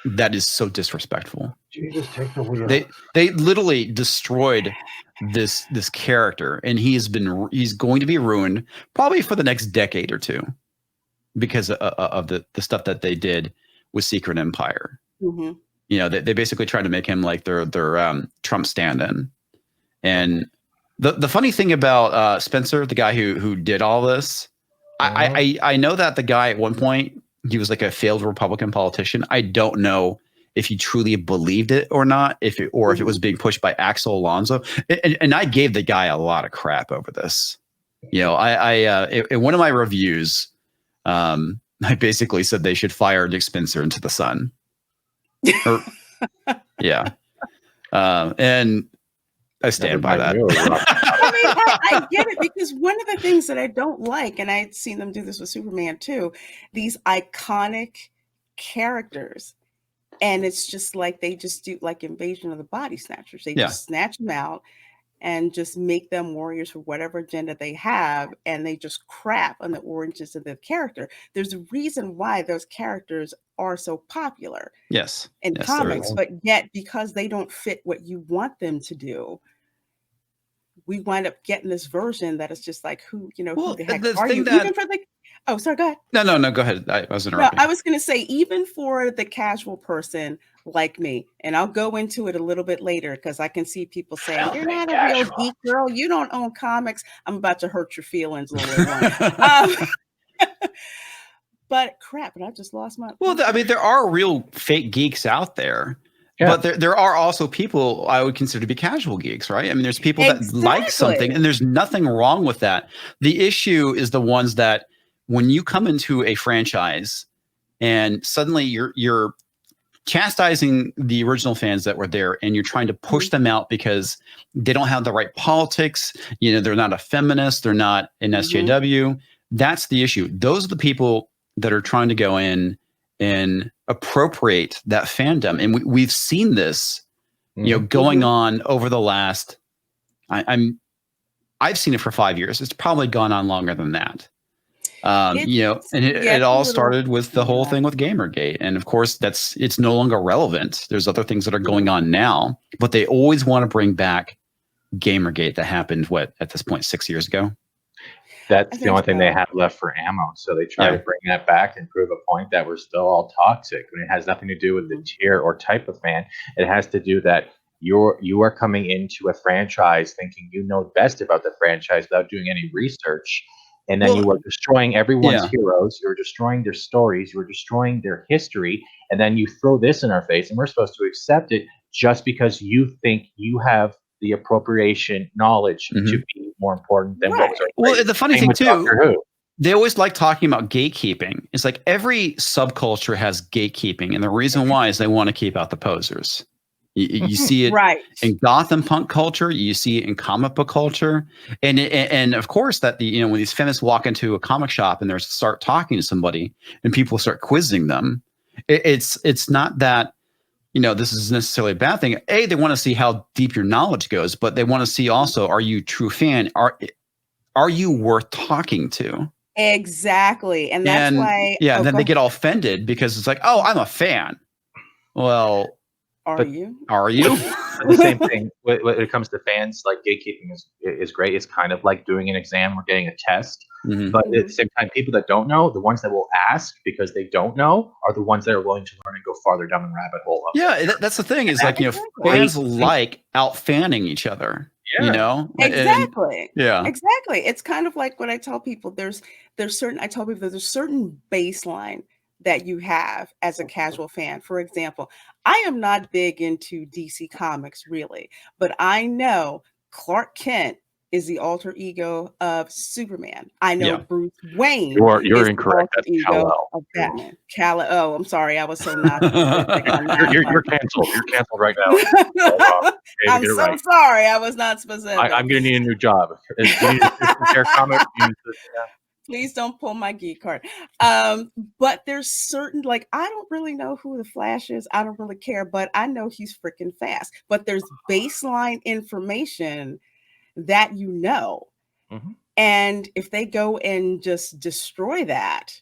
that is so disrespectful. Jesus, take the wheel. They literally destroyed this character, and he's going to be ruined probably for the next decade or two, because of the stuff that they did with Secret Empire. You know, they basically tried to make him like their Trump stand-in. And the funny thing about Spencer, the guy who did all this, I know that the guy at one point, he was like a failed Republican politician. I don't know if he truly believed it or not, if it was being pushed by Axel Alonso. And I gave the guy a lot of crap over this. You know, in one of my reviews, I basically said they should fire Nick Spencer into the sun. Yeah. And I stand by that. mean, I get it, because one of the things that I don't like, and I'd seen them do this with Superman too, these iconic characters. And it's just like they just do like Invasion of the Body Snatchers. They just snatch them out and just make them warriors for whatever agenda they have, and they just crap on the origins of the character. There's a reason why those characters are so popular in comics, but yet because they don't fit what you want them to do, we wind up getting this version that is just like, who the heck are you? Even for the sorry, go ahead. No, go ahead. I was interrupting. No, I was going to say, even for the casual person like me, and I'll go into it a little bit later because I can see people saying, you're not a real geek girl, you don't own comics. I'm about to hurt your feelings a little bit. But crap, and I just lost my... Well, I mean, there are real fake geeks out there. Yeah. But there are also people I would consider to be casual geeks, right? I mean, there's people that like something, and there's nothing wrong with that. The issue is the ones that, when you come into a franchise and suddenly you're chastising the original fans that were there, and you're trying to push them out because they don't have the right politics, they're not a feminist, they're not an SJW. That's the issue. Those are the people that are trying to go in and appropriate that fandom. And we've seen this, going on over the last, I've seen it for 5 years. It's probably gone on longer than that. It all started with the whole thing with Gamergate. And of course it's no longer relevant. There's other things that are going on now, but they always want to bring back Gamergate that happened, at this point, 6 years ago. That's the only thing they have left for ammo. So they try to bring that back and prove a point that we're still all toxic. I mean, it has nothing to do with the tier or type of fan. It has to do that you are coming into a franchise thinking you know best about the franchise without doing any research. And then you are destroying everyone's heroes. You're destroying their stories. You're destroying their history. And then you throw this in our face, and we're supposed to accept it just because you think you have the appropriation knowledge to be more important than what was our Well, the funny thing too, they always like talking about gatekeeping. It's like every subculture has gatekeeping, and the reason why is they want to keep out the posers. You see it in Gotham punk culture. You see it in comic book culture, and of course that when these feminists walk into a comic shop and they start talking to somebody, and people start quizzing them, it's not that this is necessarily a bad thing. They want to see how deep your knowledge goes, but they want to see also, are you a true fan? Are you worth talking to? Exactly, and that's why. Yeah, and then they get all offended because it's like, oh, I'm a fan. Well. Are you? The same thing when it comes to fans. Like, gatekeeping is great. It's kind of like doing an exam or getting a test. But at the same time, people that don't know, the ones that will ask because they don't know, are the ones that are willing to learn and go farther down the rabbit hole. That's the thing. Is like fans like out fanning each other. Exactly. Exactly. It's kind of like what I tell people. There's certain baseline that you have as a casual fan. For example, I am not big into DC Comics really, but I know Clark Kent is the alter ego of Superman. I know Bruce Wayne. You're incorrect. That's Kal-El of Batman. Kal-El. I'm sorry, I was so not specific on that. You're canceled. You're canceled right now. I'm so sorry. I was not specific. I'm gonna need a new job. Please don't pull my geek card. But there's certain, like, I don't really know who the Flash is. I don't really care, but I know he's freaking fast. But there's baseline information that and if they go and just destroy that,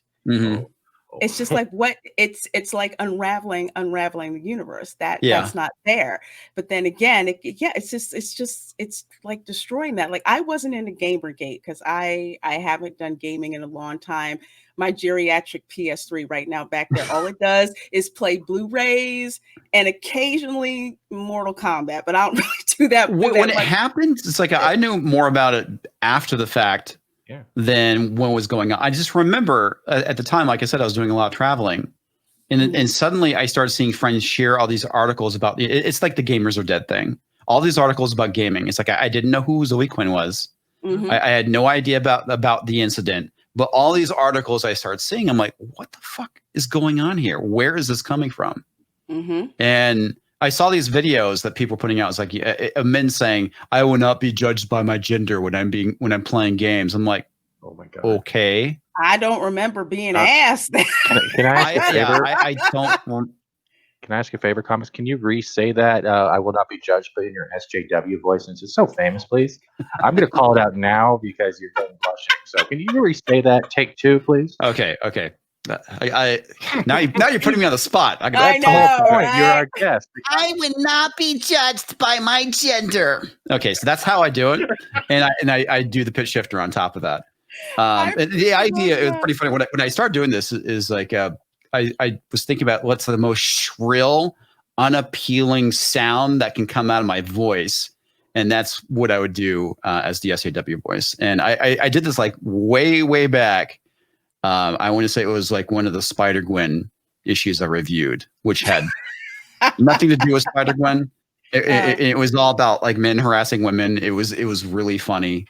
it's just like it's like unraveling the universe that's not there. But then again, it's like destroying that. Like, I wasn't into Gamergate because I haven't done gaming in a long time. My geriatric PS3 right now back there, all it does is play Blu-rays and occasionally Mortal Kombat, but I don't really do that. When it happened, it's like I knew more about it after the fact than what was going on. I just remember at the time, like I said, I was doing a lot of traveling, and suddenly I started seeing friends share all these articles about it's like the gamers are dead thing. All these articles about gaming. It's like I didn't know who Zoe Quinn was. I had no idea about the incident. But all these articles I started seeing, I'm like, what the fuck is going on here? Where is this coming from? And I saw these videos that people were putting out. It's like men saying, "I will not be judged by my gender when I'm playing games." I'm like, oh my god, okay. I don't remember being asked. Can I ask a favor? I don't. Can I ask a favor, Comics? Can you re-say that? I will not be judged, but in your SJW voice, since it's so famous, please. I'm going to call it out now because you're getting blushing. So can you re-say that? Take 2, please. Okay. Now you're putting me on the spot. I know, right? You're our guest. I would not be judged by my gender. Okay, so that's how I do it, and I do the pitch shifter on top of that. And the idea is pretty funny. When I started doing this is like I was thinking about what's the most shrill, unappealing sound that can come out of my voice, and that's what I would do as the SAW voice. And I did this like way back. I want to say it was like one of the Spider-Gwen issues I reviewed, which had nothing to do with Spider-Gwen. It was all about like men harassing women. It was really funny.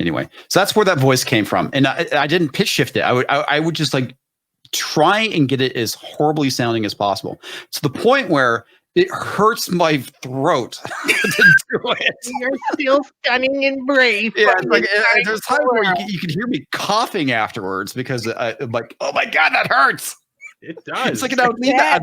Anyway, so that's where that voice came from. And I didn't pitch shift it. I would just like try and get it as horribly sounding as possible, to the point where it hurts my throat to do it. You're still stunning and brave. Yeah, it's like, there's times where you can hear me coughing afterwards because I'm like, oh my god, that hurts. It does. It's like I'd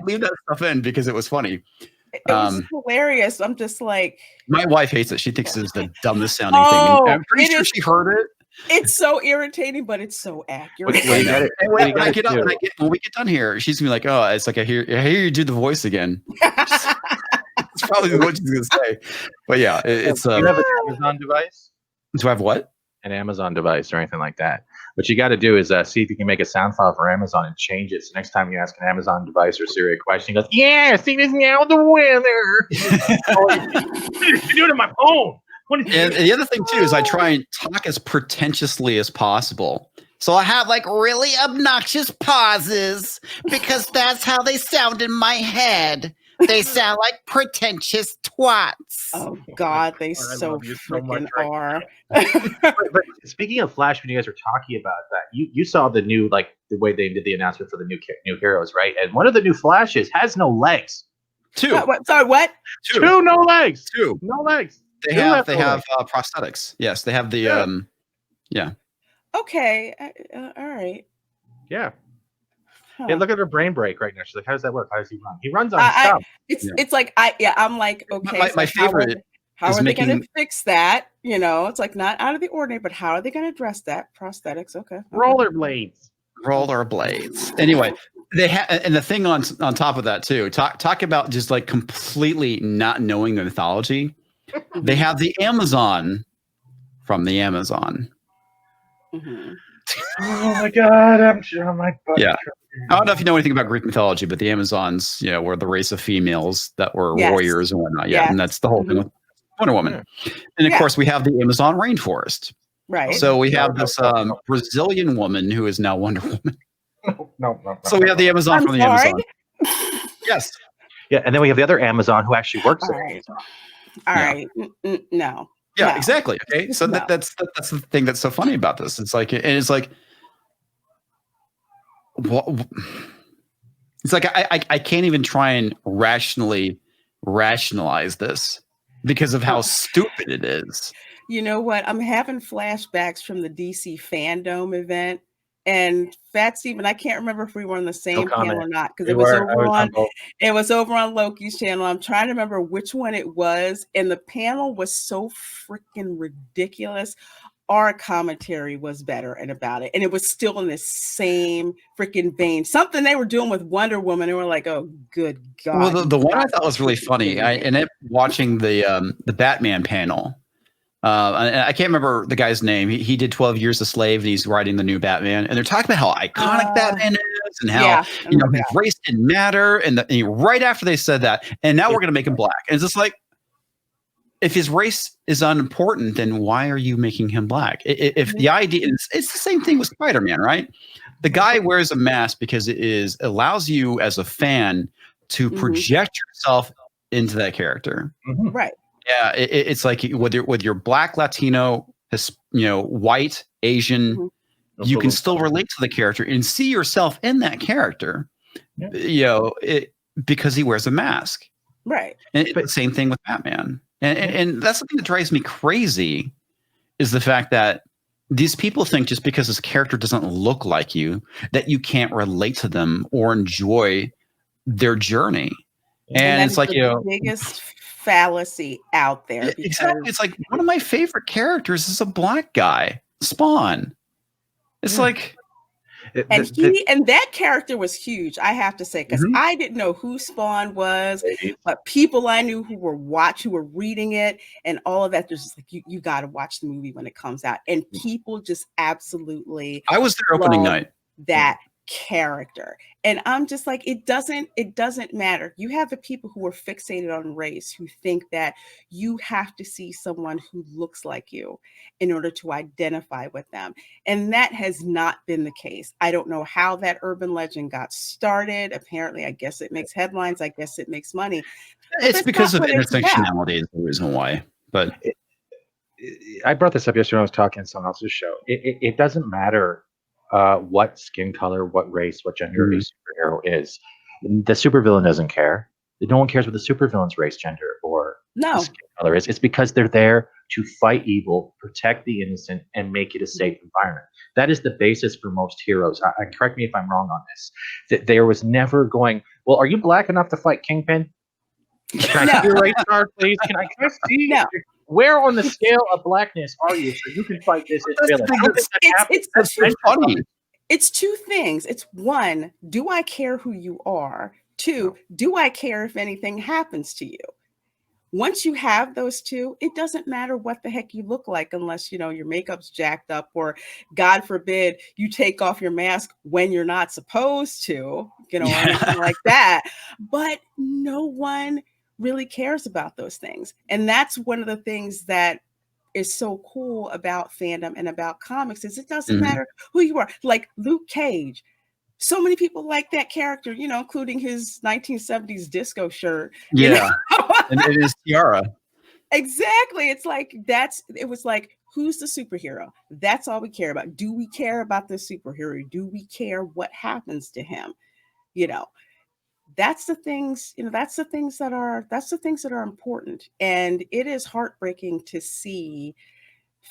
leave that stuff in because it was funny. It was hilarious. I'm just like, my wife hates it. She thinks it's the dumbest sounding thing. And I'm pretty sure she heard it. It's so irritating, but it's so accurate. When we get done here, she's gonna be like, "Oh, it's like I hear you do the voice again." It's probably what she's gonna say. But yeah, it's. Do you have an Amazon device? Do I have what? An Amazon device or anything like that? What you got to do is see if you can make a sound file for Amazon and change it. So next time you ask an Amazon device or Siri a question, he goes, "Yeah, see this now the weather." You're doing it on my phone. And the other thing too is I try and talk as pretentiously as possible. So I have like really obnoxious pauses because that's how they sound in my head. They sound like pretentious twats. Oh God, they so freaking are. But speaking of Flash, when you guys were talking about that, you saw the new, like the way they did the announcement for the new heroes, right? And one of the new Flashes has no legs. Two. Sorry, what? Two no legs. Two no legs. They have prosthetics. Yes, they have the yeah. Okay, all right. Yeah. Huh. Yeah, look at her brain break right now. She's like, "How does that work? How does he run? He runs on stuff." It's like I'm like, okay. My favorite. How are they going to fix that? You know, it's like not out of the ordinary, but how are they going to address that? Prosthetics, okay. Rollerblades. Anyway, they have, and the thing on top of that too. Talk about just like completely not knowing the mythology. They have the Amazon from the Amazon. Mm-hmm. Oh my God! I'm sure. Yeah. I don't know if you know anything about Greek mythology, but the Amazons, were the race of females that were warriors and whatnot. Yeah, and that's the whole thing with Wonder Woman. And of course, we have the Amazon rainforest. Right. So we have this Brazilian woman who is now Wonder Woman. No. So we have the Amazon from the Amazon. Yes. Yeah, and then we have the other Amazon who actually works at Amazon. All right. No. Yeah, No. exactly. Okay, so that's the thing that's so funny about this. It's like, what? It's like I can't even try and rationalize this because of how stupid it is. You know what? I'm having flashbacks from the DC fandom event, and Fat Steven, I can't remember if we were on the same panel or not because it was over on Loki's channel. I'm trying to remember which one it was, and the panel was so freaking ridiculous. Our commentary was better and about it, and it was still in the same freaking vein. Something they were doing with Wonder Woman, and we're like, "Oh, good God!" Well, the one I thought was really funny. I ended up watching the Batman panel. I can't remember the guy's name. He did 12 Years a Slave, and he's writing the new Batman. And they're talking about how iconic Batman is, and how his race didn't matter. And right after they said that, and now we're going to make him black. And it's just like, if his race is unimportant, then why are you making him black? If the idea is, it's the same thing with Spider-Man, right? The guy wears a mask because it allows you as a fan to project yourself into that character. Right. Yeah, it's like with your black, Latino, white, Asian, you can still relate to the character and see yourself in that character. Yeah. because he wears a mask. Right. And it's the same thing with Batman. And that's the thing that drives me crazy is the fact that these people think just because this character doesn't look like you, that you can't relate to them or enjoy their journey. And it's like, the biggest fallacy out there. Exactly. It's like one of my favorite characters is a black guy, Spawn. It's like... And that character was huge, I have to say, because I didn't know who Spawn was, but people I knew who were reading it and all of that, there's just like, you got to watch the movie when it comes out. And people just absolutely I was there opening night. That character. And I'm just like, it doesn't matter. You have the people who are fixated on race who think that you have to see someone who looks like you in order to identify with them. And that has not been the case. I don't know how that urban legend got started. Apparently, I guess it makes headlines. I guess it makes money. It's because of intersectionality is the reason why. But I brought this up yesterday when I was talking to someone else's show. It doesn't matter what skin color, what race, what gender a superhero is. The supervillain doesn't care. No one cares what the supervillain's race, gender, or skin color is. It's because they're there to fight evil, protect the innocent, and make it a safe environment. That is the basis for most heroes. Correct me if I'm wrong on this. That there was never going, well, are you black enough to fight Kingpin? Can I see your race card, please? Can I see? No. Where on the scale of blackness are you so you can fight this villain? It's funny. It's two things. It's one, do I care who you are? Two, do I care if anything happens to you? Once you have those two, it doesn't matter what the heck you look like unless, your makeup's jacked up or, God forbid, you take off your mask when you're not supposed to, or anything like that. But no one really cares about those things. And that's one of the things that is so cool about fandom and about comics is it doesn't matter who you are. Like Luke Cage. So many people like that character, including his 1970s disco shirt. Yeah. And his tiara. Exactly. It's like, it was like, who's the superhero? That's all we care about. Do we care about the superhero? Do we care what happens to him? That's the things, that's the things that are important. And it is heartbreaking to see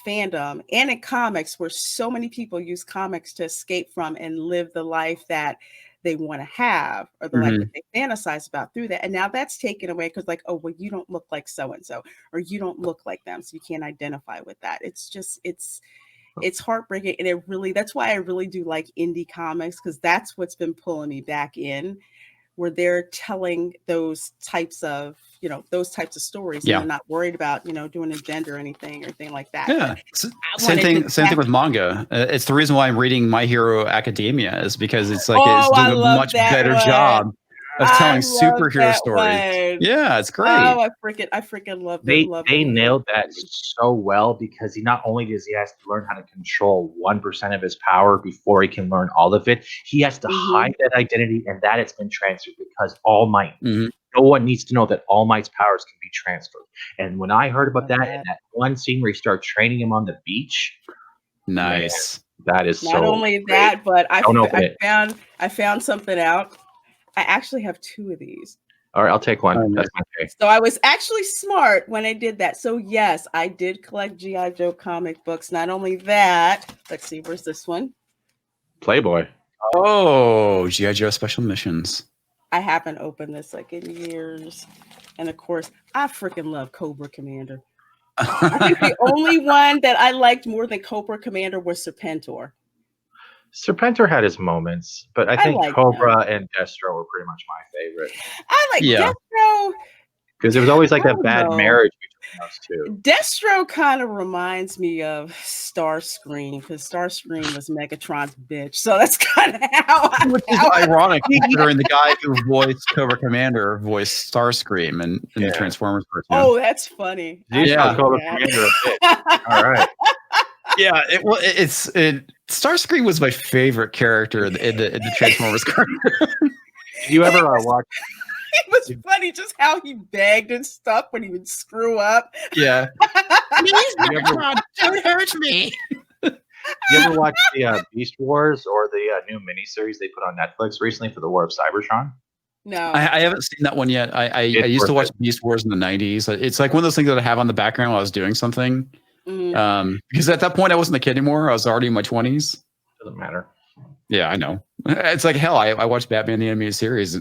fandom and in comics where so many people use comics to escape from and live the life that they want to have or the life that they fantasize about through that. And now that's taken away because like, oh, well, you don't look like so-and-so, or you don't look like them, so you can't identify with that. It's just, it's heartbreaking. And that's why I really do like indie comics, because that's what's been pulling me back in, where they're telling those types of stories. Yeah. And they're not worried about, doing a gender or anything like that. Yeah. Same thing with manga. It's the reason why I'm reading My Hero Academia is because it's like it's doing a much better job of telling superhero stories. Yeah, it's great. Oh, I freaking love it. They nailed that so well because not only does he have to learn how to control 1% of his power before he can learn all of it, he has to hide that identity, and that it's been transferred because All Might. No one needs to know that All Might's powers can be transferred. And when I heard about that in that one scene where he started training him on the beach, nice. Man, that is not only great. that, but I found something out. I actually have two of these. All right, I'll take one. That's okay. So I was actually smart when I did that. So yes, I did collect G.I. Joe comic books. Not only that, let's see, where's this one? Playboy. Oh, G.I. Joe Special Missions. I haven't opened this like in years. And of course, I freaking love Cobra Commander. I think the only one that I liked more than Cobra Commander was Serpentor. Serpentor had his moments, but I think Cobra and Destro were pretty much my favorite. I like Destro. Because there was always like that bad marriage between those two. Destro kind of reminds me of Starscream, because Starscream was Megatron's bitch. So that's kind of which is ironic considering the guy who voiced Cobra Commander voiced Starscream in the Transformers cartoon. Oh, that's funny. Cobra Commander a bitch. All right. Yeah, Starscream was my favorite character in the Transformers cartoon. Did you ever watch? It was funny just how he begged and stuff when he would screw up. Yeah. Please, Megatron, don't hurt me. You ever watch the Beast Wars or the new miniseries they put on Netflix recently for the War of Cybertron? No, I haven't seen that one yet. I used to watch Beast Wars in the 90s. It's like one of those things that I have on the background while I was doing something. Because at that point I wasn't a kid anymore. I was already in my 20s. Doesn't matter. Yeah, I know. It's like hell. I watched Batman the Animated Series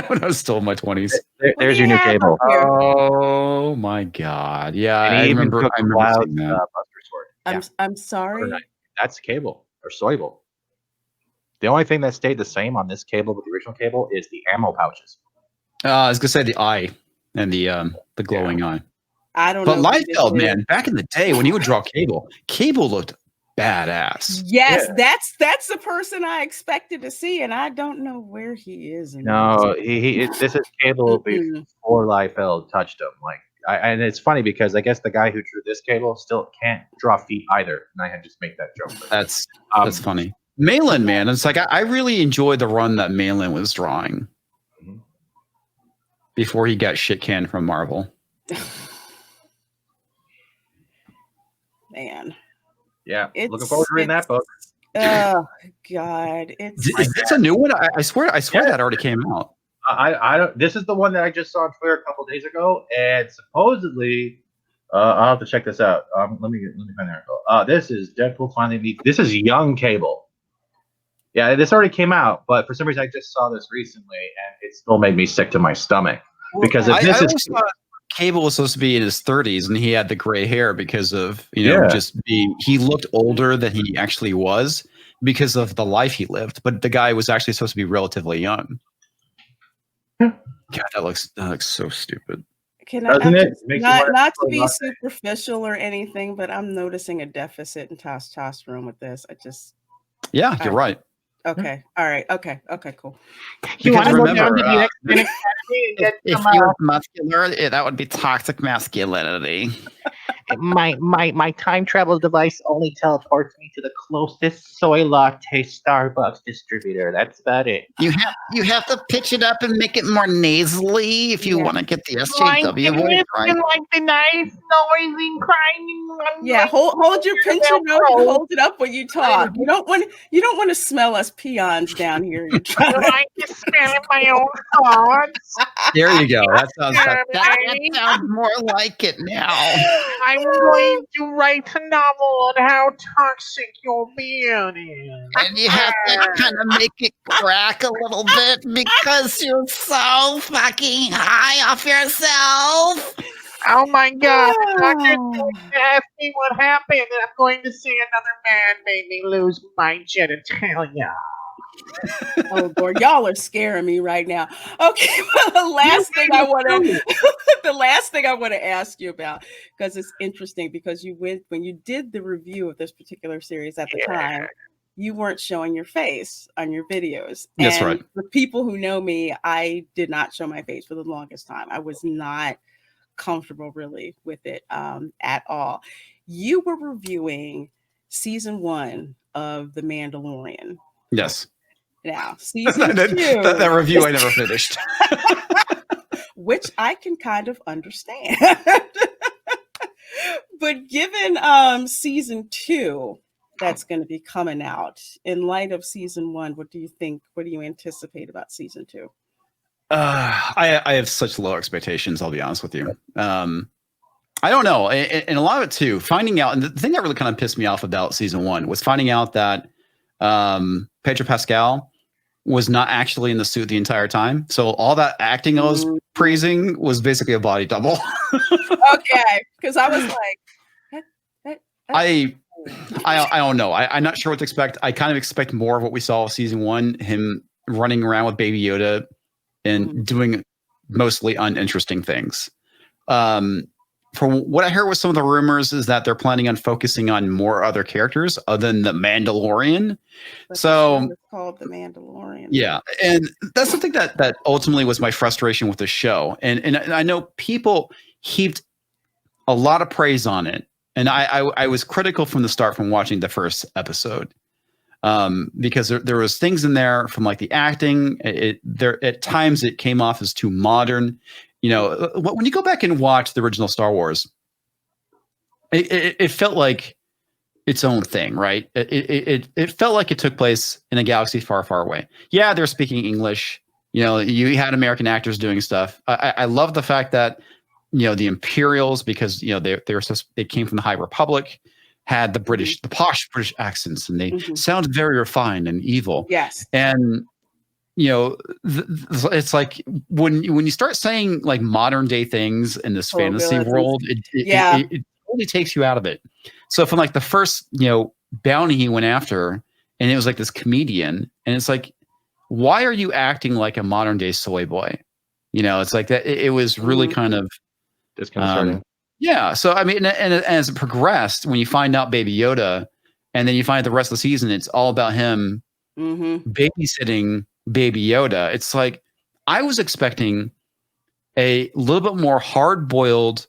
when I was still in my 20s. There's your new cable. Oh my god! Yeah, I remember seeing that. I'm sorry. That's cable or soyable. The only thing that stayed the same on this cable with the original cable is the ammo pouches. I was gonna say the eye and the glowing eye. I don't know. But Liefeld, man, back in the day when he would draw cable looked badass. Yes, that's the person I expected to see, and I don't know where he is. No, this is cable before Liefeld touched him. Like, and it's funny because I guess the guy who drew this cable still can't draw feet either, and I had to just make that joke. That's funny. Malin, man, it's like I really enjoyed the run that Malin was drawing before he got shit canned from Marvel. Man. Yeah, looking forward to reading that book. Oh God, is this a new one? I swear that already came out. I don't. This is the one that I just saw on Twitter a couple days ago, and supposedly, I'll have to check this out. Let me find the article. This is Deadpool finally meets. This is young Cable. Yeah, this already came out, but for some reason I just saw this recently, and it still made me sick to my stomach because if this is. Cable was supposed to be in his 30s, and he had the gray hair because of he looked older than he actually was because of the life he lived. But the guy was actually supposed to be relatively young. God, that looks so stupid. Not to be superficial or anything, but I'm noticing a deficit in testosterone with this. You're right. Okay. All right. Okay. Cool. You want to go down to the X-Men if you're muscular, that would be toxic masculinity. My time travel device only teleports me to the closest soy latte Starbucks distributor. That's about it. You have to pitch it up and make it more nasally if you want to get the SJW voice right. Like the nice noisy crying. Yeah, hold your pencil note and hold it up when you talk. You don't want to smell us peons down here. You're trying I can smell my own thoughts. There you go. That sounds more like it now. I'm going to write a novel on how toxic your beard is. And you have to kind of make it crack a little bit because you're so fucking high off yourself. Oh my God. The doctor's going to ask me what happened, and I'm going to say another man made me lose my genitalia. Oh Lord, y'all are scaring me right now. Okay, well, the last thing I want to ask you about, because it's interesting, because when you did the review of this particular series at the time, you weren't showing your face on your videos. That's right. For people who know me, I did not show my face for the longest time. I was not comfortable really with it at all. You were reviewing season 1 of The Mandalorian. Yes. Now, season 2. that review I never finished. Which I can kind of understand. But given season 2 that's going to be coming out, in light of season 1, what do you think? What do you anticipate about season 2? I have such low expectations, I'll be honest with you. I don't know. And a lot of it too, finding out, and the thing that really kind of pissed me off about season 1 was finding out that Pedro Pascal was not actually in the suit the entire time. So all that acting I was praising was basically a body double. Okay, because I was like, I don't know. I'm not sure what to expect. I kind of expect more of what we saw of season 1, him running around with Baby Yoda and doing mostly uninteresting things. From what I heard with some of the rumors is that they're planning on focusing on more other characters other than the Mandalorian. But so it's called The Mandalorian. Yeah. And that's something that ultimately was my frustration with the show. And I know people heaped a lot of praise on it. And I was critical from the start from watching the first episode. Because there was things in there from like the acting. At times it came off as too modern. You know, when you go back and watch the original Star Wars, it felt like its own thing, right? It felt like it took place in a galaxy far, far away. Yeah, they're speaking English, You know, you had American actors doing stuff. I love the fact that, you know, the Imperials, because, you know, they came from the High Republic, had the posh British accents, and they sounded very refined and evil. Yes. And, you know, it's like when you start saying like modern day things in this fantasy world, it totally takes you out of it. So from like the first, you know, bounty he went after, and it was like this comedian, and it's like, why are you acting like a modern day soy boy? You know, it's like that. It was really kind of disconcerting. Yeah. So I mean, and as it progressed, when you find out Baby Yoda, and then you find the rest of the season, it's all about him babysitting Baby Yoda. It's like I was expecting a little bit more hard-boiled,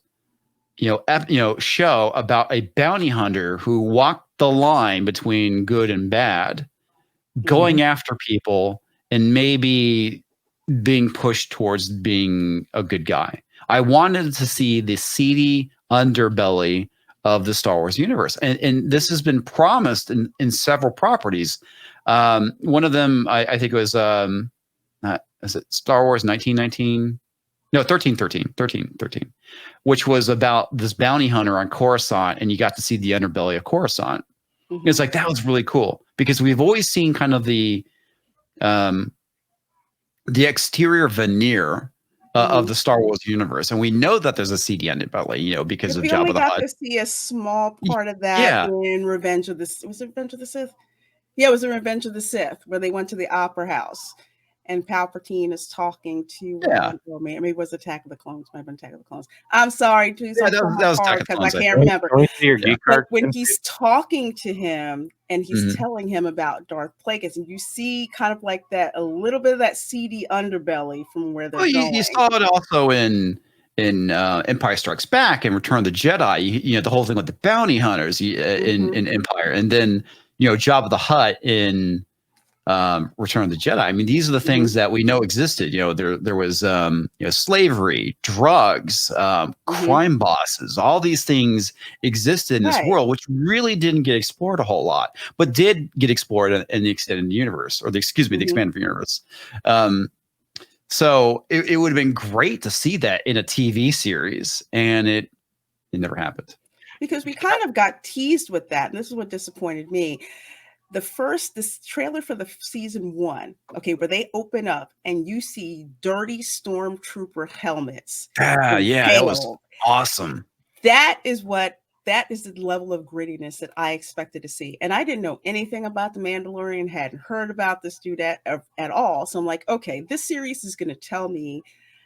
show about a bounty hunter who walked the line between good and bad, going after people, and maybe being pushed towards being a good guy. I wanted to see the seedy underbelly of the Star Wars universe. And this has been promised in several properties. One of them, I think it was, is it Star Wars 1919? No, 1313, which was about this bounty hunter on Coruscant, and you got to see the underbelly of Coruscant. It's like, that was really cool, because we've always seen kind of the exterior veneer of the Star Wars universe, and we know that there's a seedy underbelly, you know, because of Jabba the Hutt. We got to see a small part of that in Revenge of the Sith. Was it Revenge of the Sith? Yeah, it was in Revenge of the Sith, where they went to the Opera House, and Palpatine is talking to maybe it was Attack of the Clones. Might have been Attack of the Clones. I'm sorry, please. That was Attack of the Clones, I can't remember. But when he's talking to him and he's telling him about Darth Plagueis, and you see kind of like that, a little bit of that seedy underbelly from where they're going. You saw it also in Empire Strikes Back and Return of the Jedi. You know, the whole thing with the bounty hunters in Empire, and then, you know, Jabba the Hutt in Return of the Jedi. I mean, these are the things that we know existed. You know, there was slavery, drugs, crime bosses. All these things existed in this world, which really didn't get explored a whole lot, but did get explored in the extended universe, or the expanded universe. So it would have been great to see that in a TV series, and it never happened. Because we kind of got teased with that, and this is what disappointed me. This trailer for the season 1, where they open up and you see dirty stormtrooper helmets. That was awesome. That is the level of grittiness that I expected to see. And I didn't know anything about the Mandalorian, hadn't heard about this dude at all. So I'm like, okay, this series is going to tell me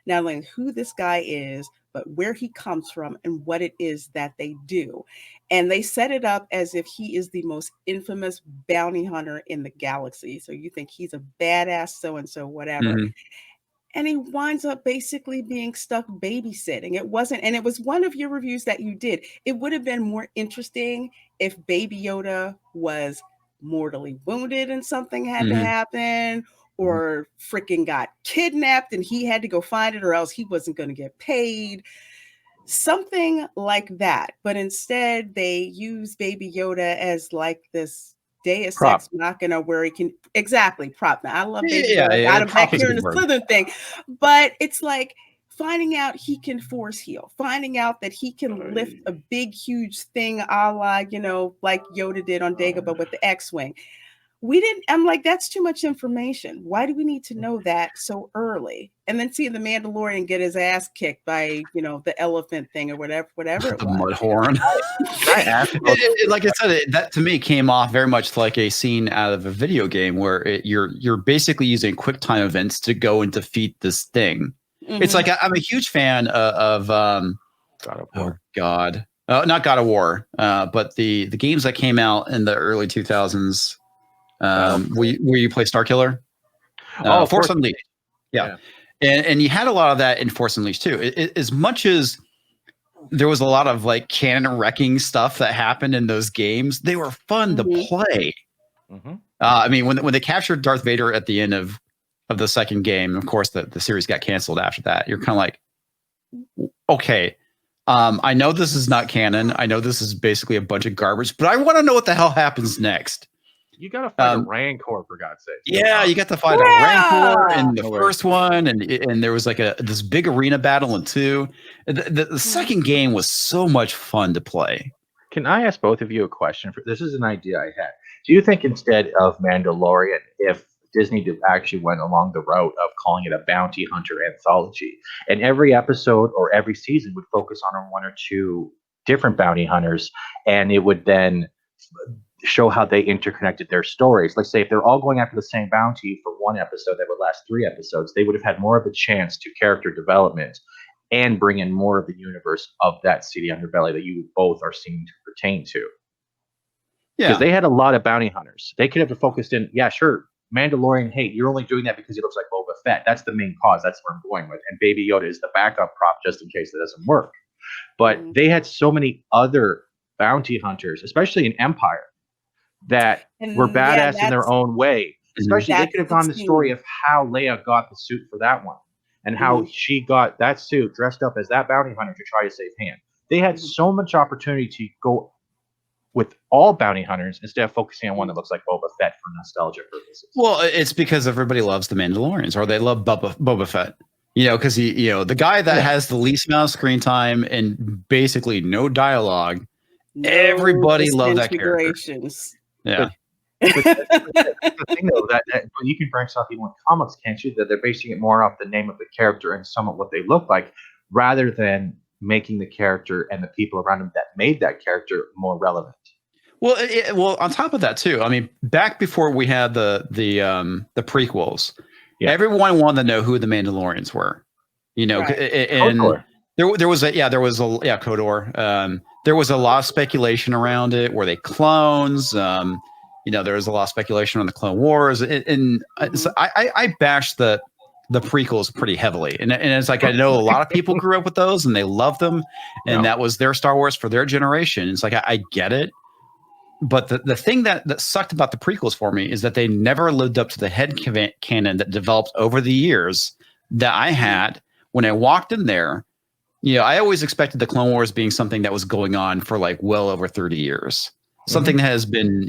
not only who this guy is, but where he comes from and what it is that they do. And they set it up as if he is the most infamous bounty hunter in the galaxy. So you think he's a badass so-and-so, whatever. And he winds up basically being stuck babysitting. It was one of your reviews that you did. It would have been more interesting if Baby Yoda was mortally wounded and something had to happen, or freaking got kidnapped and he had to go find it, or else he wasn't going to get paid. Something like that. But instead, they use Baby Yoda as like this Deus Ex Machina, where he can prop. Now, I love Baby Yoda. Got him back here in the Slytherin thing, but it's like finding out he can force heal, finding out that he can lift a big, huge thing, a la, like Yoda did on Dagobah with the X-wing. I'm like, that's too much information. Why do we need to know that so early? And then seeing the Mandalorian get his ass kicked by, the elephant thing or whatever it the was. mud horn. Like I said, that to me came off very much like a scene out of a video game where you're basically using quick time events to go and defeat this thing. It's like, I'm a huge fan of God of War. Not God of War, but the games that came out in the early 2000s. Where you play Starkiller? Force Unleashed. Yeah. And you had a lot of that in Force Unleashed too. As much as there was a lot of like canon wrecking stuff that happened in those games, they were fun to play. I mean, when they captured Darth Vader at the end of the second game, of course the series got canceled after that. You're kind of like, okay, I know this is not canon. I know this is basically a bunch of garbage, but I want to know what the hell happens next. You gotta fight a Rancor for God's sake. Yeah, you got to fight a Rancor in the first one, and there was like this big arena battle in 2. The second game was so much fun to play. Can I ask both of you a question? This is an idea I had. Do you think instead of Mandalorian, if Disney actually went along the route of calling it a bounty hunter anthology, and every episode or every season would focus on 1 or 2 different bounty hunters, and it would then show how they interconnected their stories. Like, say, if they're all going after the same bounty for 1 episode that would last 3 episodes, they would have had more of a chance to character development and bring in more of the universe of that city underbelly that you both are seeming to pertain to. Yeah, because they had a lot of bounty hunters. They could have focused in, yeah, sure, Mandalorian, hey, you're only doing that because he looks like Boba Fett. That's the main cause. That's where I'm going with. And Baby Yoda is the backup prop just in case that doesn't work. But they had so many other bounty hunters, especially in Empire, that were badass in their own way. Especially, they could have gone the story of how Leia got the suit for that one, and how she got that suit dressed up as that bounty hunter to try to save Han. They had so much opportunity to go with all bounty hunters instead of focusing on one that looks like Boba Fett for nostalgia purposes. Well, it's because everybody loves the Mandalorians, or they love Boba Fett. You know, because the guy that has the least amount of screen time and basically no dialogue. Everybody loved that character. Yeah. But the thing, though, that you can branch off even with comics, can't you? That they're basing it more off the name of the character and somewhat what they look like, rather than making the character and the people around him that made that character more relevant. Well, well, on top of that too, I mean, back before we had the prequels, everyone wanted to know who the Mandalorians were. You know, and there was a Kodor. There was a lot of speculation around it. Were they clones? You know, there was a lot of speculation on the Clone Wars, and so I bashed the prequels pretty heavily, and it's like I know a lot of people grew up with those and they loved them, and that was their Star Wars for their generation. It's like I get it, but the thing that sucked about the prequels for me is that they never lived up to the head canon that developed over the years that I had when I walked in there. You know, I always expected the Clone Wars being something that was going on for like well over 30 years. Something that has been,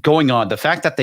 going on. The fact that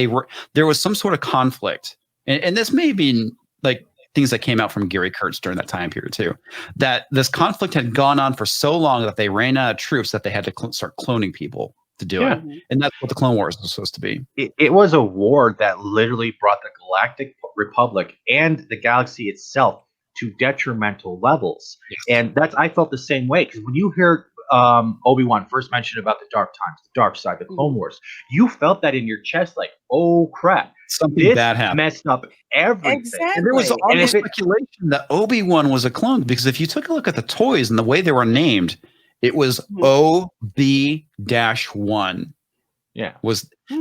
there was some sort of conflict, and this may be like things that came out from Gary Kurtz during that time period too, that this conflict had gone on for so long that they ran out of troops that they had to start cloning people to do it. And that's what the Clone Wars was supposed to be. It was a war that literally brought the Galactic Republic and the galaxy itself to detrimental levels. And I felt the same way, because when you hear Obi-Wan first mentioned about the dark times, the dark side, the Clone Wars, you felt that in your chest, like, oh crap, something bad happened, messed up everything. Exactly. And there was all the speculation that Obi-Wan was a clone, because if you took a look at the toys and the way they were named, it was OB-1.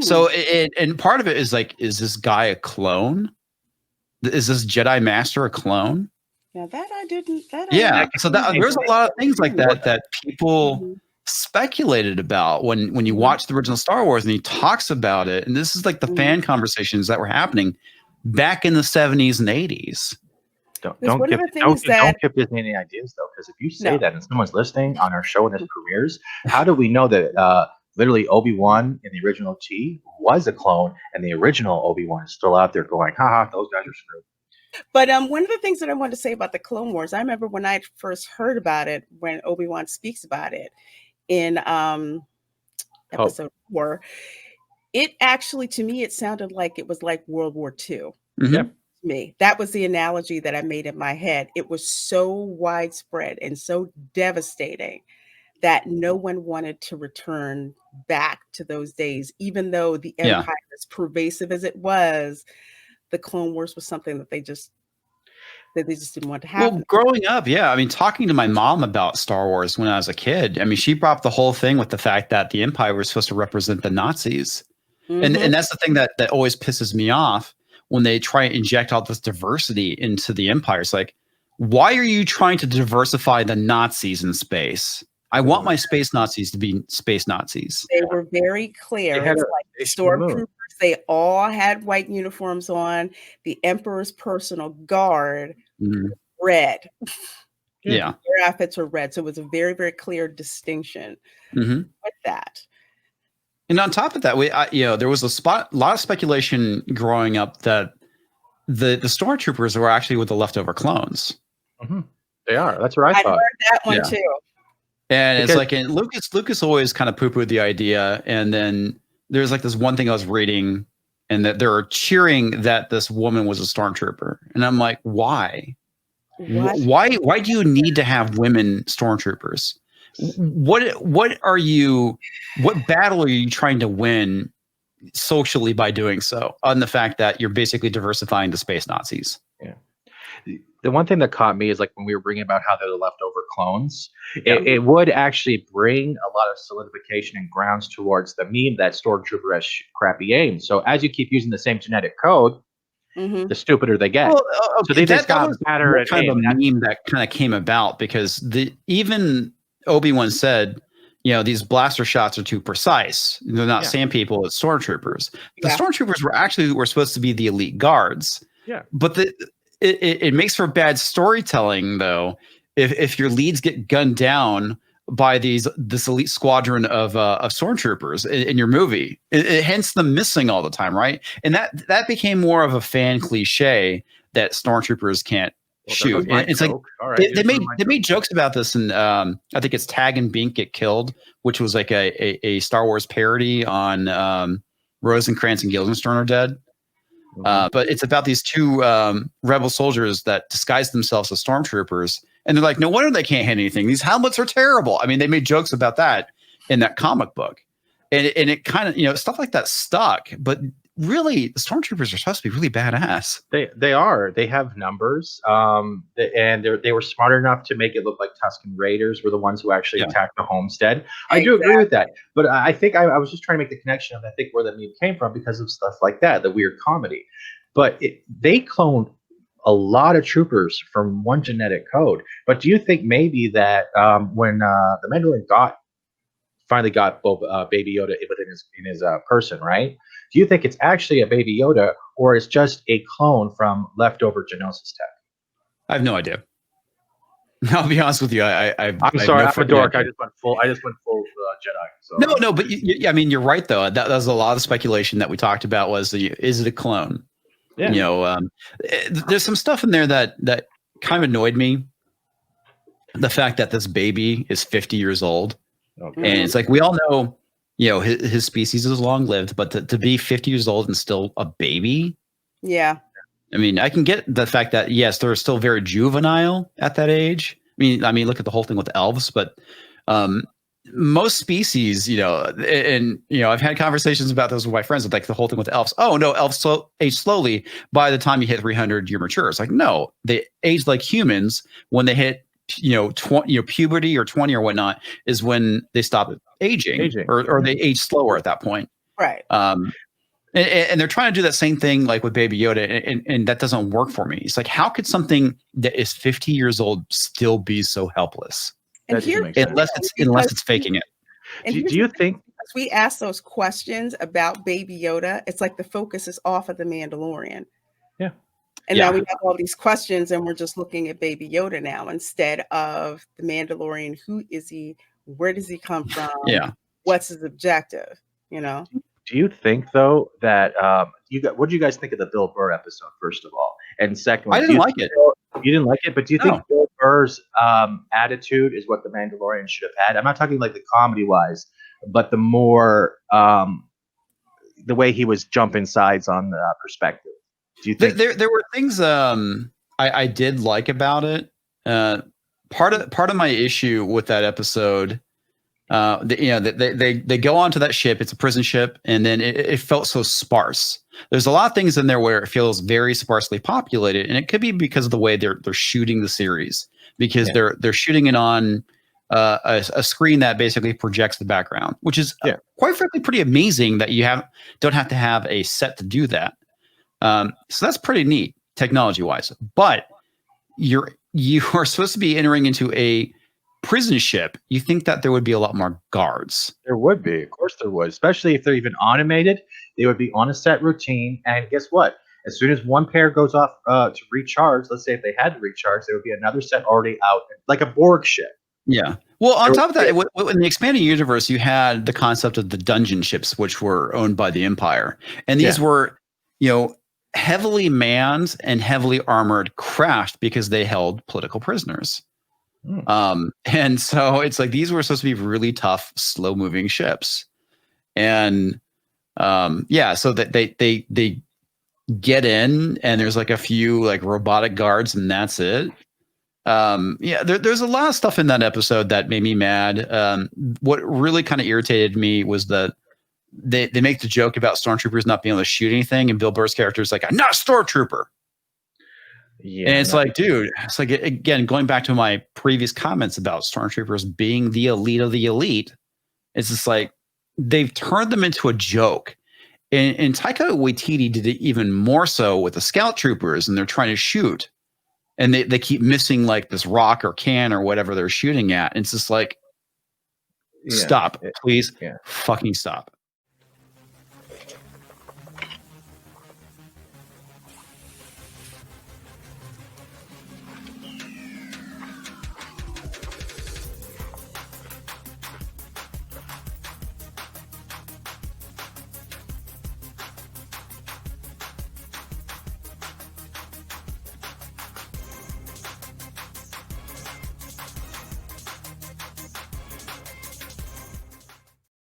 So and part of it is like, is this guy a clone? Is this Jedi Master a clone? Yeah, that I didn't. So there's a lot of things like that people speculated about when you watch the original Star Wars, and he talks about it. And this is like the fan conversations that were happening back in the 70s and 80s. Don't give Disney any ideas, though, because if you say that and someone's listening on our show and it premieres, how do we know that literally Obi-Wan in the original T was a clone, and the original Obi-Wan is still out there going, haha, those guys are screwed? But one of the things that I wanted to say about the Clone Wars, I remember when I first heard about it, when Obi-Wan speaks about it in episode 4, it actually, to me, it sounded like it was like World War II. To me, that was the analogy that I made in my head. It was so widespread and so devastating that no one wanted to return back to those days, even though the Empire, as pervasive as it was, the Clone Wars was something that they just didn't want to happen. Well, growing up, I mean, talking to my mom about Star Wars when I was a kid, I mean, she brought up the whole thing with the fact that the Empire was supposed to represent the Nazis. And that's the thing that always pisses me off when they try and inject all this diversity into the Empire. It's like, why are you trying to diversify the Nazis in space? I want my space Nazis to be space Nazis. They were very clear. It's like stormtroopers. They all had white uniforms on. The Emperor's personal guard, red. Their outfits were red. So it was a very, very clear distinction with that. And on top of that, there was a lot of speculation growing up that the stormtroopers were actually with the leftover clones. Mm-hmm. They are. That's what I thought. heard that one too. And it's like, and Lucas always kind of poo-pooed the idea. And then there's like this one thing I was reading, and that they're cheering that this woman was a stormtrooper. And I'm like, why? Why do you need to have women stormtroopers? What battle are you trying to win socially by doing so, on the fact that you're basically diversifying the space Nazis? Yeah. The one thing that caught me is like when we were bringing about how they're the leftover clones, it would actually bring a lot of solidification and grounds towards the meme that Stormtrooper has crappy aim. So as you keep using the same genetic code, the stupider they get. Well, so they just got better at kind aim. of a meme that kind of came about because even Obi-Wan said, these blaster shots are too precise. They're not sand people, it's stormtroopers. The stormtroopers were supposed to be the elite guards. Yeah. But it makes for bad storytelling though if your leads get gunned down by this elite squadron of stormtroopers in your movie. Hence them missing all the time, right? And that became more of a fan cliche that stormtroopers can't shoot. And it's like they made jokes about this, and I think it's Tag and Bink Get Killed, which was like a Star Wars parody on Rosencrantz and Guildenstern Are Dead. But it's about these two rebel soldiers that disguise themselves as stormtroopers, and they're like, no wonder they can't hit anything. These helmets are terrible. I mean, they made jokes about that in that comic book, and it kind of stuff like that stuck. But really, the stormtroopers are supposed to be really badass. They are. They have numbers, and they were smart enough to make it look like Tusken Raiders were the ones who actually attacked the homestead. I do agree with that, but I think I was just trying to make the connection of where the meme came from because of stuff like that, the weird comedy. But they cloned a lot of troopers from one genetic code. But do you think maybe that when the Mandalorian finally got Baby Yoda in his person, right? Do you think it's actually a Baby Yoda, or it's just a clone from leftover Geonosis tech? I have no idea. I'll be honest with you. I'm sorry, I'm a dork. I just went full Jedi. So. No, but I mean, you're right though. That was a lot of speculation that we talked about. Was is it a clone? Yeah. There's some stuff in there that kind of annoyed me. The fact that this baby is 50 years old, and it's like we all know. His species is long lived, but to be 50 years old and still a baby. Yeah. I mean, I can get the fact that, yes, they're still very juvenile at that age. I mean, look at the whole thing with elves, but most species, I've had conversations about those with my friends, like the whole thing with elves. Oh, no, elves age slowly. By the time you hit 300, you're mature. It's like, no, they age like humans. When they hit, puberty or 20 or whatnot is when they stop aging. Or they age slower at that point. Right. And they're trying to do that same thing like with Baby Yoda, and that doesn't work for me. It's like, how could something that is 50 years old still be so helpless? Unless it's faking it. Do you think we ask those questions about Baby Yoda, it's like the focus is off of the Mandalorian. Yeah. And now we have all these questions, and we're just looking at Baby Yoda now instead of the Mandalorian. Who is he? Where does he come from? Yeah. What's his objective? Do you think though that what do you guys think of the Bill Burr episode? First of all, and secondly, I didn't like it. You didn't like it, but do you think Bill Burr's attitude is what the Mandalorian should have had? I'm not talking like the comedy wise, but the more the way he was jumping sides on the perspective. Do you think there were things I did like about it? Part of my issue with that episode, they go onto that ship. It's a prison ship, and then it felt so sparse. There's a lot of things in there where it feels very sparsely populated, and it could be because of the way they're shooting the series, because they're shooting it on a screen that basically projects the background, which is quite frankly pretty amazing that you don't have to have a set to do that. So that's pretty neat technology wise, but you are supposed to be entering into a prison ship. You think that there would be a lot more guards. There would be, of course there would, especially if they're even automated. They would be on a set routine, and guess what? As soon as one pair goes off to recharge, let's say if they had to recharge, there would be another set already out, like a Borg ship. Yeah. Well, on top of that, in the expanded universe, you had the concept of the dungeon ships, which were owned by the Empire, and these were, heavily manned and heavily armored craft because they held political prisoners. And so it's like these were supposed to be really tough, slow moving ships. And so that they get in and there's like a few like robotic guards and that's it. There's a lot of stuff in that episode that made me mad. What really kind of irritated me was that they make the joke about stormtroopers not being able to shoot anything, and Bill Burr's character is like, "I'm not a stormtrooper." Yeah, and it's like, dude, it's like, again, going back to my previous comments about stormtroopers being the elite of the elite, it's just like they've turned them into a joke. And Taika Waititi did it even more so with the scout troopers, and they're trying to shoot, and they keep missing like this rock or can or whatever they're shooting at. And it's just like, stop, please, fucking stop.